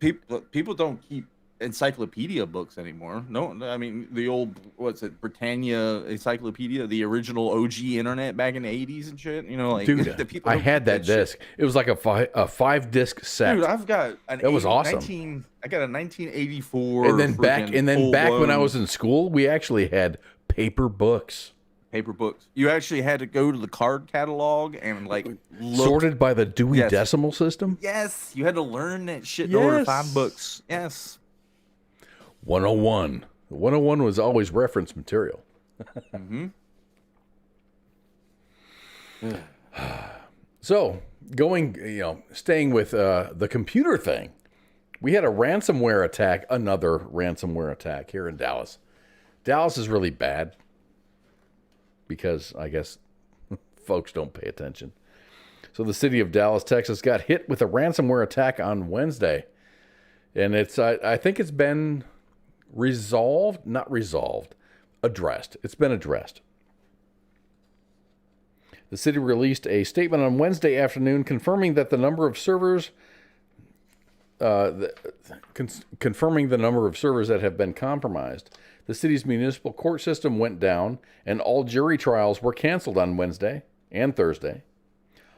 people don't keep encyclopedia books anymore. No, I mean the old Britannia Encyclopedia, the original OG internet back in the 80s and shit. You know, like dude, I had that disc. It was like a 5-disc set. Dude, I've got that was awesome. I got a 1984. And then back when I was in school, we actually had paper books. Paper books. You actually had to go to the card catalog and like sorted by the Dewey Decimal System. Yes, you had to learn that shit in order to find books. Yes. 101. 101 was always reference material. Mm-hmm. So, staying with the computer thing, we had a ransomware attack, another ransomware attack here in Dallas. Dallas is really bad because I guess folks don't pay attention. So the city of Dallas, Texas got hit with a ransomware attack on Wednesday. And I think it's been addressed. It's been addressed. The city released a statement on Wednesday afternoon confirming that the number of servers that have been compromised. The city's municipal court system went down, and all jury trials were canceled on Wednesday and Thursday.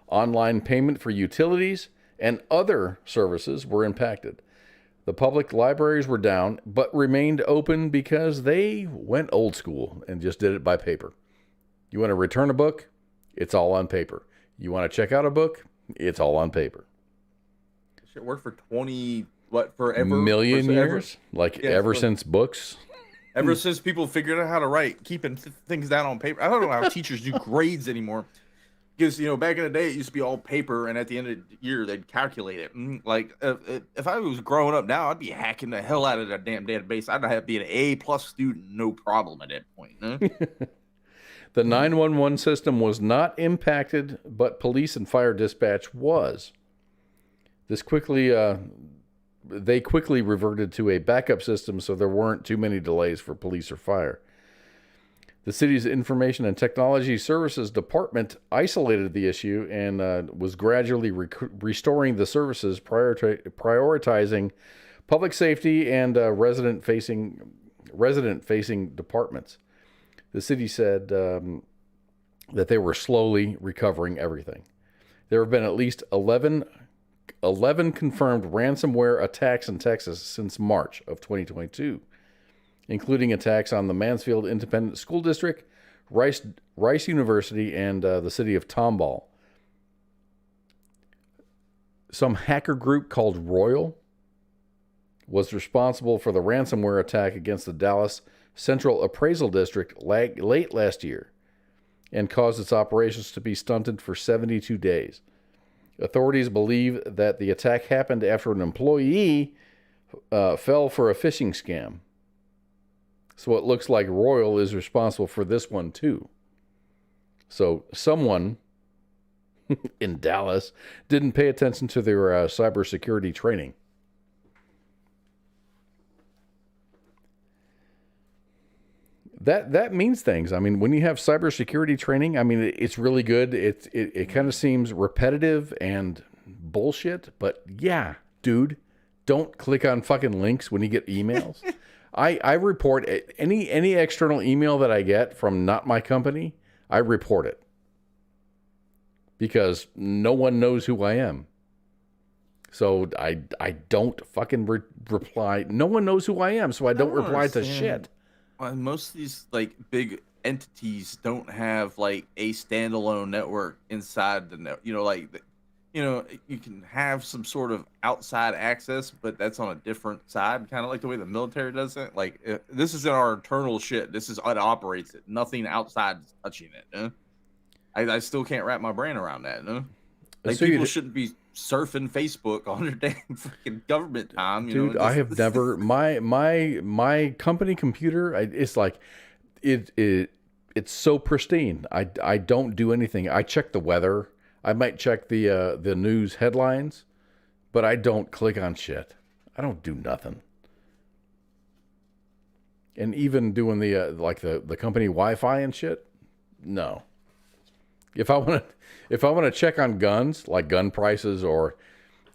Online payment for utilities and other services were impacted. The public libraries were down, but remained open because they went old school and just did it by paper. You want to return a book? It's all on paper. You want to check out a book? It's all on paper. Shit worked for forever? Million years? Ever since books? Ever since people figured out how to write, keeping things down on paper. I don't know how teachers do grades anymore. Because, back in the day, it used to be all paper, and at the end of the year, they'd calculate it. Like, if I was growing up now, I'd be hacking the hell out of that damn database. I'd have to be an A+ student, no problem at that point. Huh? The 911 system was not impacted, but police and fire dispatch was. They quickly reverted to a backup system, so there weren't too many delays for police or fire. The city's Information and Technology Services Department isolated the issue and was gradually restoring the services, prioritizing public safety and resident-facing departments. The city said that they were slowly recovering everything. There have been at least 11 confirmed ransomware attacks in Texas since March of 2022. Including attacks on the Mansfield Independent School District, Rice University, and the city of Tomball. Some hacker group called Royal was responsible for the ransomware attack against the Dallas Central Appraisal District late last year and caused its operations to be stunted for 72 days. Authorities believe that the attack happened after an employee fell for a phishing scam. So it looks like Royal is responsible for this one too. So someone in Dallas didn't pay attention to their cybersecurity training. that means things. I mean, when you have cybersecurity training, I mean, it's really good. It kind of seems repetitive and bullshit, but yeah, dude, don't click on fucking links when you get emails. I report any external email that I get from not my company. I report it because no one knows who I am. So I don't fucking reply. No one knows who I am, so I don't reply to shit. Well, most of these like big entities don't have like a standalone network inside the net. You can have some sort of outside access, but that's on a different side, kind of like the way the military does it. Like this is in our internal shit. This is what operates it. Nothing outside is touching it. I still can't wrap my brain around that. Like so people shouldn't be surfing Facebook on their damn freaking government time. Dude, I have never my company computer. It's like it's so pristine. I don't do anything. I check the weather. I might check the news headlines, but I don't click on shit. I don't do nothing. And even doing the company Wi-Fi and shit, no. If I want to check on guns, like gun prices, or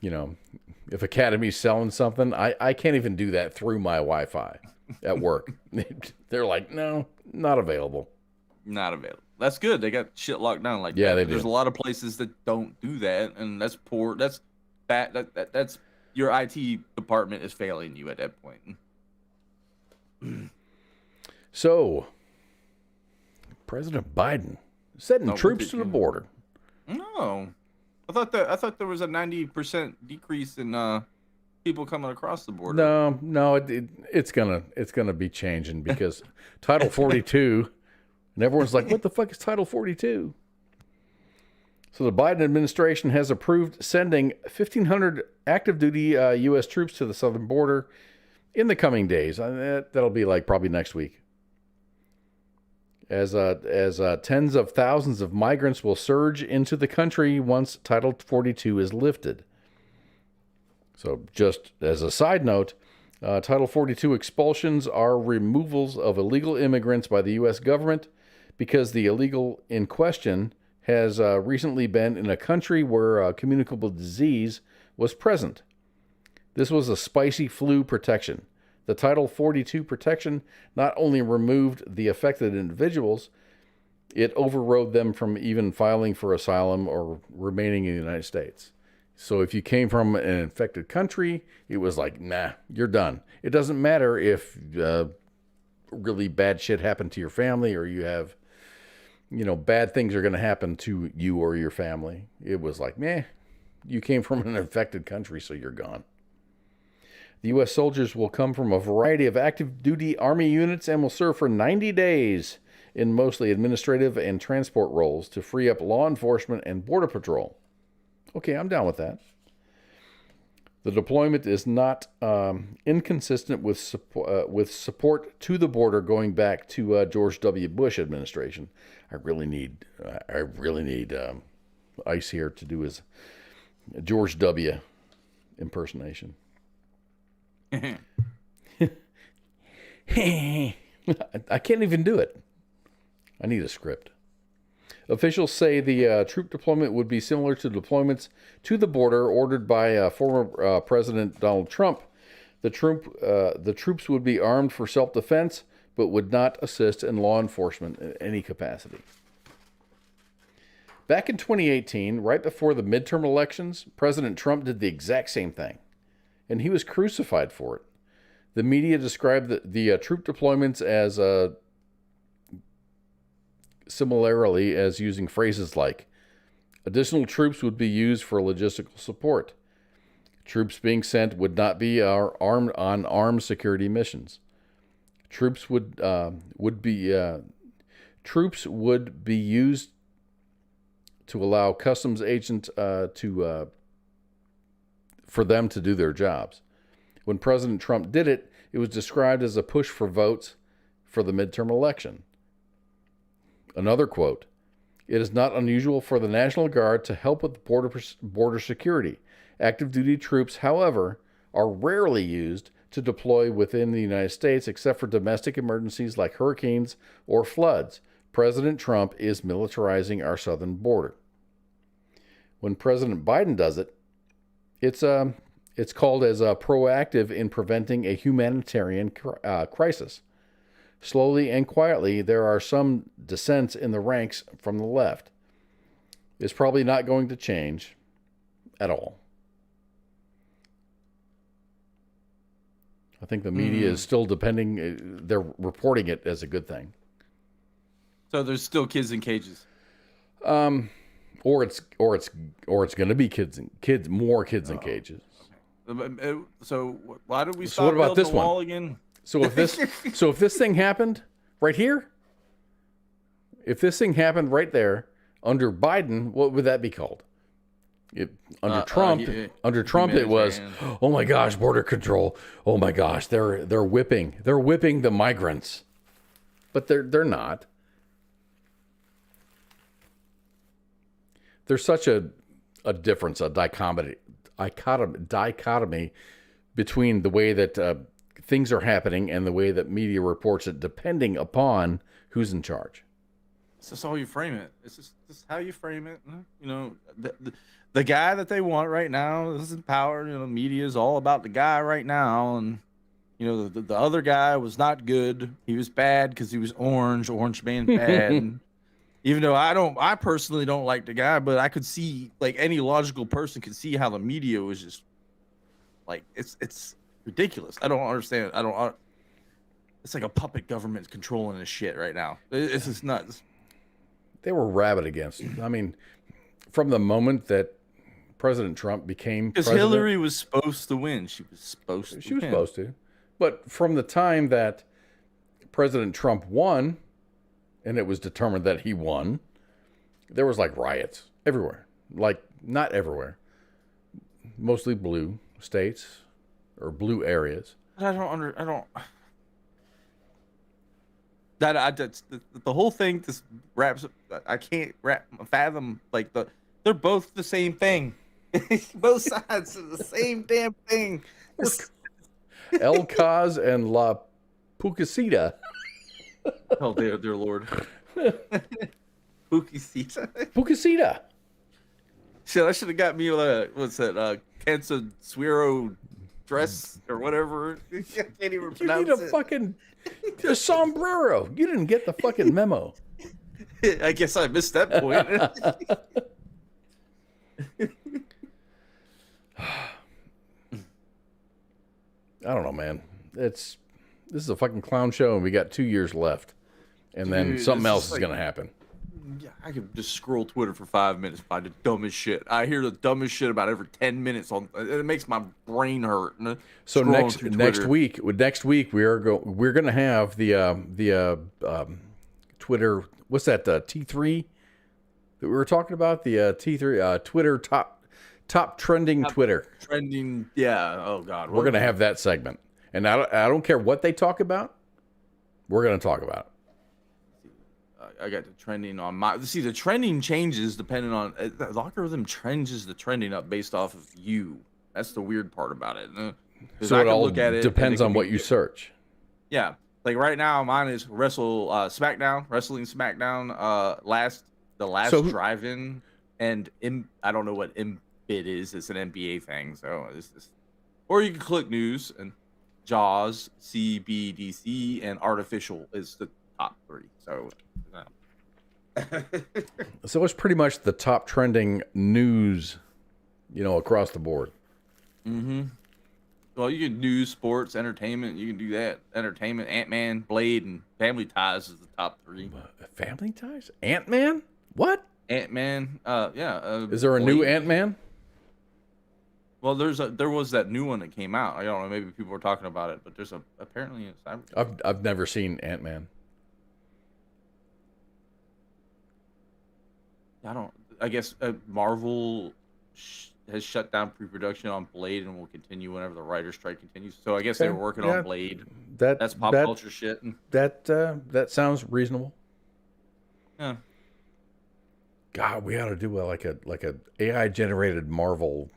if Academy's selling something, I can't even do that through my Wi-Fi at work. They're like, no, not available. Not available. That's good. They got shit locked down like that. They do. There's a lot of places that don't do that, and that's poor. That's bad. That's your IT department is failing you at that point. So, President Biden sending troops to the border. No, I thought there was a 90% decrease in people coming across the border. No, it's gonna be changing because Title 42. And everyone's like, what the fuck is Title 42? So the Biden administration has approved sending 1,500 active duty U.S. troops to the southern border in the coming days. That'll be like probably next week. As tens of thousands of migrants will surge into the country once Title 42 is lifted. So just as a side note, Title 42 expulsions are removals of illegal immigrants by the U.S. government because the illegal in question has recently been in a country where communicable disease was present. This was a spicy flu protection. The Title 42 protection not only removed the affected individuals, it overrode them from even filing for asylum or remaining in the United States. So if you came from an infected country, it was like, nah, you're done. It doesn't matter if really bad shit happened to your family or you have, bad things are going to happen to you or your family. It was like, meh, you came from an infected country, so you're gone. The U.S. soldiers will come from a variety of active duty Army units and will serve for 90 days in mostly administrative and transport roles to free up law enforcement and border patrol. Okay, I'm down with that. The deployment is not inconsistent with support to the border going back to George W. Bush administration. I really need Ice here to do his George W. impersonation. I can't even do it. I need a script. Officials say the troop deployment would be similar to deployments to the border ordered by former President Donald Trump. The troops would be armed for self-defense, but would not assist in law enforcement in any capacity. Back in 2018, right before the midterm elections, President Trump did the exact same thing, and he was crucified for it. The media described the troop deployments as similarly as using phrases like, additional troops would be used for logistical support. Troops being sent would not be armed security missions. Troops would be used to allow customs agents for them to do their jobs. When President Trump did it, it was described as a push for votes for the midterm election. Another quote, "It is not unusual for the National Guard to help with border security. Active duty troops, however, are rarely used to deploy within the United States except for domestic emergencies like hurricanes or floods. President Trump is militarizing our southern border. When President Biden does it, it's called as proactive in preventing a humanitarian crisis. Slowly and quietly, there are some dissents in the ranks from the left. It's probably not going to change at all. I think the media is still they're reporting it as a good thing. So there's still kids in cages. Or it's going to be more kids in cages. So why did we So what stop about building this the wall one? again? So if this thing happened right here, if this thing happened right there under Biden, what would that be called? Under Trump, it was, oh my gosh, border control. Oh my gosh, they're whipping the migrants, but they're not. There's such a difference, a dichotomy between the way that things are happening and the way that media reports it, depending upon who's in charge. It's just how you frame it. It's just how you frame it. You know, the guy that they want right now is in power. You know, media is all about the guy right now, and you know the other guy was not good. He was bad because he was orange. Orange man bad. And even though I personally don't like the guy, but I could see, like, any logical person could see how the media was just like it's ridiculous. I don't understand. It's like a puppet government controlling this shit right now. It's just nuts. They were rabid against him. I mean, from the moment that President Trump became president, because Hillary was supposed to win. She was supposed to. But from the time that President Trump won, and it was determined that he won, there was like riots everywhere. Like, not everywhere. Mostly blue states or blue areas. That's the whole thing just wraps up. I can't fathom, like, they're both the same thing. Both sides are the same damn thing. El Caz and La Pucasita. Oh, dear Lord. Pucasita. Shit, I should have got me what's that? Cancer Suero dress or whatever. I can't even pronounce You need a fucking sombrero. You didn't get the fucking memo. I guess I missed that point. I don't know, man. This is a fucking clown show, and we got 2 years left, and then something else is gonna happen. Yeah, I could just scroll Twitter for 5 minutes, find the dumbest shit. I hear the dumbest shit about every 10 minutes. It makes my brain hurt. So next week we're gonna have the Twitter. What's that? T3 that we were talking about? The T3 Twitter top trending Twitter. Trending, yeah. Oh God, we're gonna have that segment, and I don't care what they talk about. We're gonna talk about it. I got the trending on my. See, the trending changes depending on the algorithm changes the trending up based off of you. That's the weird part about it. So it all depends on what you search. Yeah, like right now, mine is wrestling SmackDown, the last drive-in, and I don't know what it is. It's an NBA thing, so it's just. Or you can click news and Jaws, CBDC, and artificial is the top 3. So. So it's pretty much the top trending news, across the board. Mm-hmm. Well, you can do sports, entertainment. You can do that. Entertainment, Ant-Man, Blade, and Family Ties is the top 3. Family Ties? Ant-Man? What? Ant-Man. Yeah. Is there a new Ant-Man? Well, there was that new one that came out. I don't know. Maybe people were talking about it, but there's apparently a cyber. I've never seen Ant-Man. I guess Marvel has shut down pre-production on Blade and will continue whenever the writer's strike continues. So I guess they were working on Blade. That's pop culture shit. That sounds reasonable. Yeah. God, we ought to do like a AI generated Marvel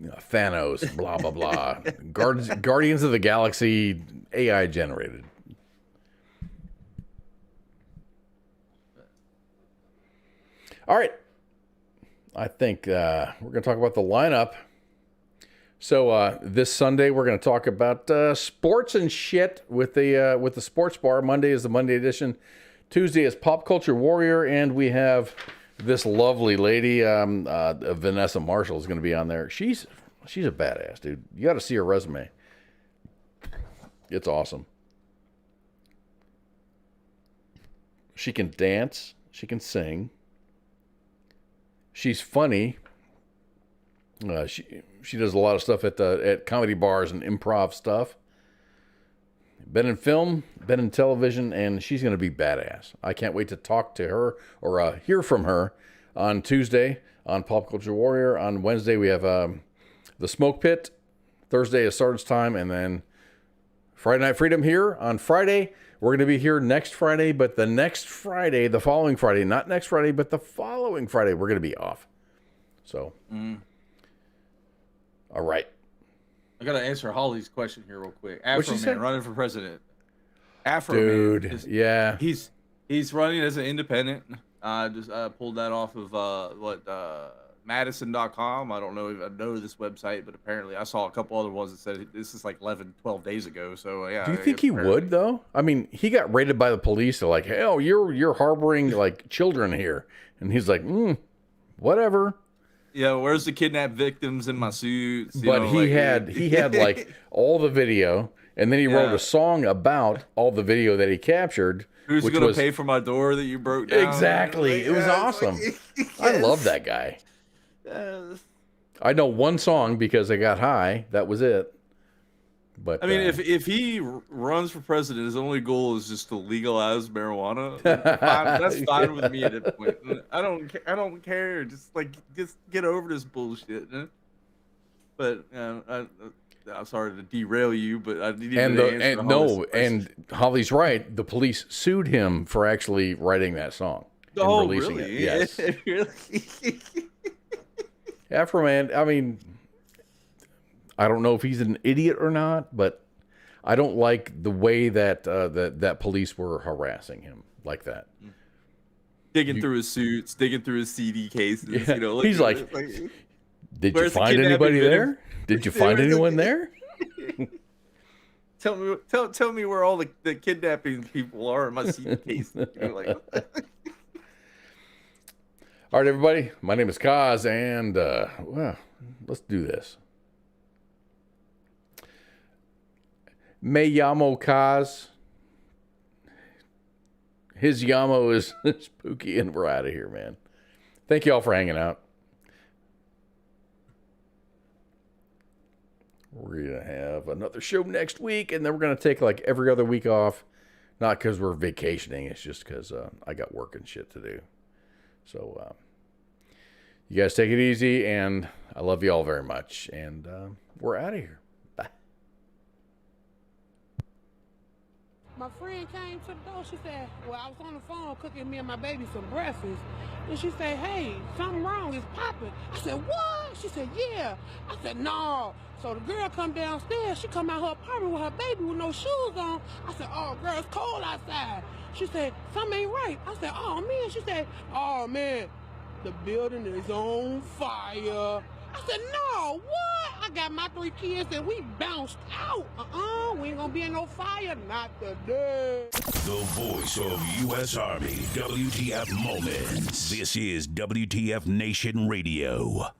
Thanos, blah, blah, blah. Guardians of the Galaxy, AI generated. All right. I think we're going to talk about the lineup. So this Sunday, we're going to talk about sports and shit with the sports bar. Monday is the Monday edition. Tuesday is Pop Culture Warrior, and we have this lovely lady, Vanessa Marshall, is going to be on there. She's a badass, dude. You got to see her resume. It's awesome. She can dance. She can sing. She's funny. She does a lot of stuff at comedy bars and improv stuff. Been in film, been in television, and she's going to be badass. I can't wait to talk to her or hear from her on Tuesday on Pop Culture Warrior. On Wednesday, we have the Smoke Pit. Thursday is Sarge Time, and then Friday Night Freedom here. On Friday, we're going to be here next Friday, but the next Friday, the following Friday, not next Friday, but the following Friday, we're going to be off. So, all right. I got to answer Holly's question here real quick. Afro say? Man running for president. Afro Dude, Man. yeah. He's running as an independent. Just pulled that off of Madison.com. I don't know if I know this website, but apparently I saw a couple other ones that said this is like 11, 12 days ago. So yeah. Do you think he would though? I mean, he got raided by the police. They're like, "Hell, you're harboring like children here," and he's like, "Whatever." Yeah, where's the kidnapped victims in my suits? But he had like all the video, and then he wrote a song about all the video that he captured. Who's going to pay for my door that you broke down? Exactly. It was awesome. I love that guy. I know one song because I got high. That was it. But I mean, if he runs for president, his only goal is just to legalize marijuana. That's fine with me at that point. I don't care. Just get over this bullshit. But I'm sorry to derail you, but I need to answer and Holly's right. The police sued him for actually writing that song and releasing really? it. Yes. Really? Afro Man. I mean, I don't know if he's an idiot or not, but I don't like the way that that police were harassing him like that. Digging through his suits, digging through his CD cases. Yeah. You know, he's like, did you find anybody there? Did you find anyone there? Tell me where all the kidnapping people are in my CD case. You know, like. All right, everybody. My name is Kaz, and well, let's do this. Me llamo Kaz. His Yamo is spooky, and we're out of here, man. Thank you all for hanging out. We're going to have another show next week, and then we're going to take like every other week off. Not because we're vacationing. It's just because I got work and shit to do. So you guys take it easy, and I love you all very much. And we're out of here. Bye. My friend came to the door. She said, well, I was on the phone cooking me and my baby some breakfast. And she said, hey, something wrong. It's popping. I said, what? She said, yeah. I said, no. So the girl come downstairs. She come out her apartment with her baby with no shoes on. I said, oh, girl, it's cold outside. She said, something ain't right. I said, oh, man. She said, oh, man, the building is on fire. I said, no, what? I got my 3 kids and we bounced out. We ain't gonna be in no fire, not today. The voice of U.S. Army, WTF Moments. This is WTF Nation Radio.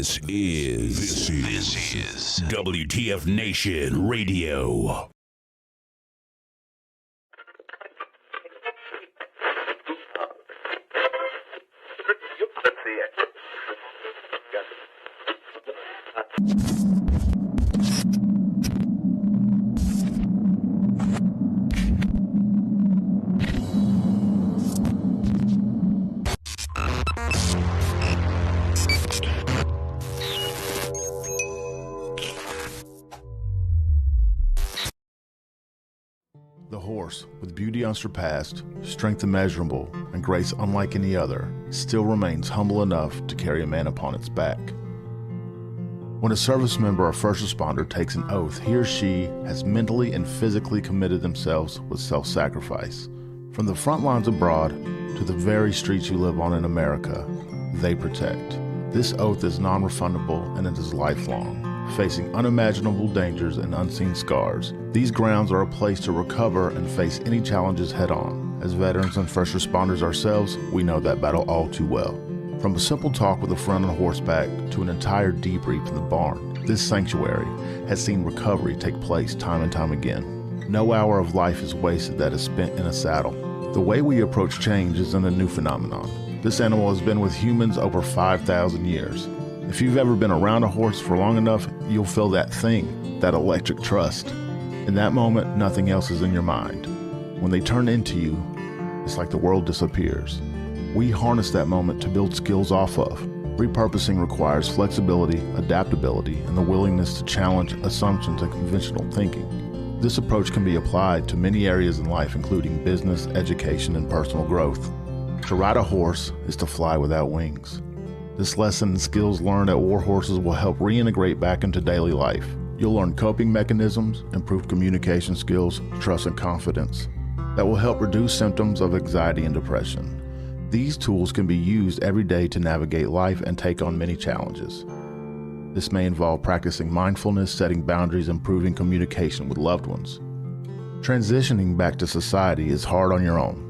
This is WTF Nation Radio. The horse, with beauty unsurpassed, strength immeasurable, and grace unlike any other, still remains humble enough to carry a man upon its back. When a service member or first responder takes an oath, he or she has mentally and physically committed themselves with self-sacrifice. From the front lines abroad to the very streets you live on in America, they protect. This oath is non-refundable and it is lifelong. Facing unimaginable dangers and unseen scars, these grounds are a place to recover and face any challenges head-on. As veterans and first responders ourselves, we know that battle all too well. From a simple talk with a friend on horseback to an entire debrief in the barn, this sanctuary has seen recovery take place time and time again. No hour of life is wasted that is spent in a saddle. The way we approach change isn't a new phenomenon. This animal has been with humans over 5,000 years. If you've ever been around a horse for long enough, you'll feel that thing, that electric trust. In that moment, nothing else is in your mind. When they turn into you, it's like the world disappears. We harness that moment to build skills off of. Repurposing requires flexibility, adaptability, and the willingness to challenge assumptions and conventional thinking. This approach can be applied to many areas in life, including business, education, and personal growth. To ride a horse is to fly without wings. This lesson and skills learned at war horses will help reintegrate back into daily life. You'll learn coping mechanisms, improved communication skills, trust and confidence that will help reduce symptoms of anxiety and depression. These tools can be used every day to navigate life and take on many challenges. This may involve practicing mindfulness, setting boundaries, improving communication with loved ones. Transitioning back to society is hard on your own.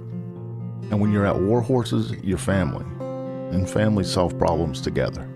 And when you're at war horses, you're family. And families solve problems together.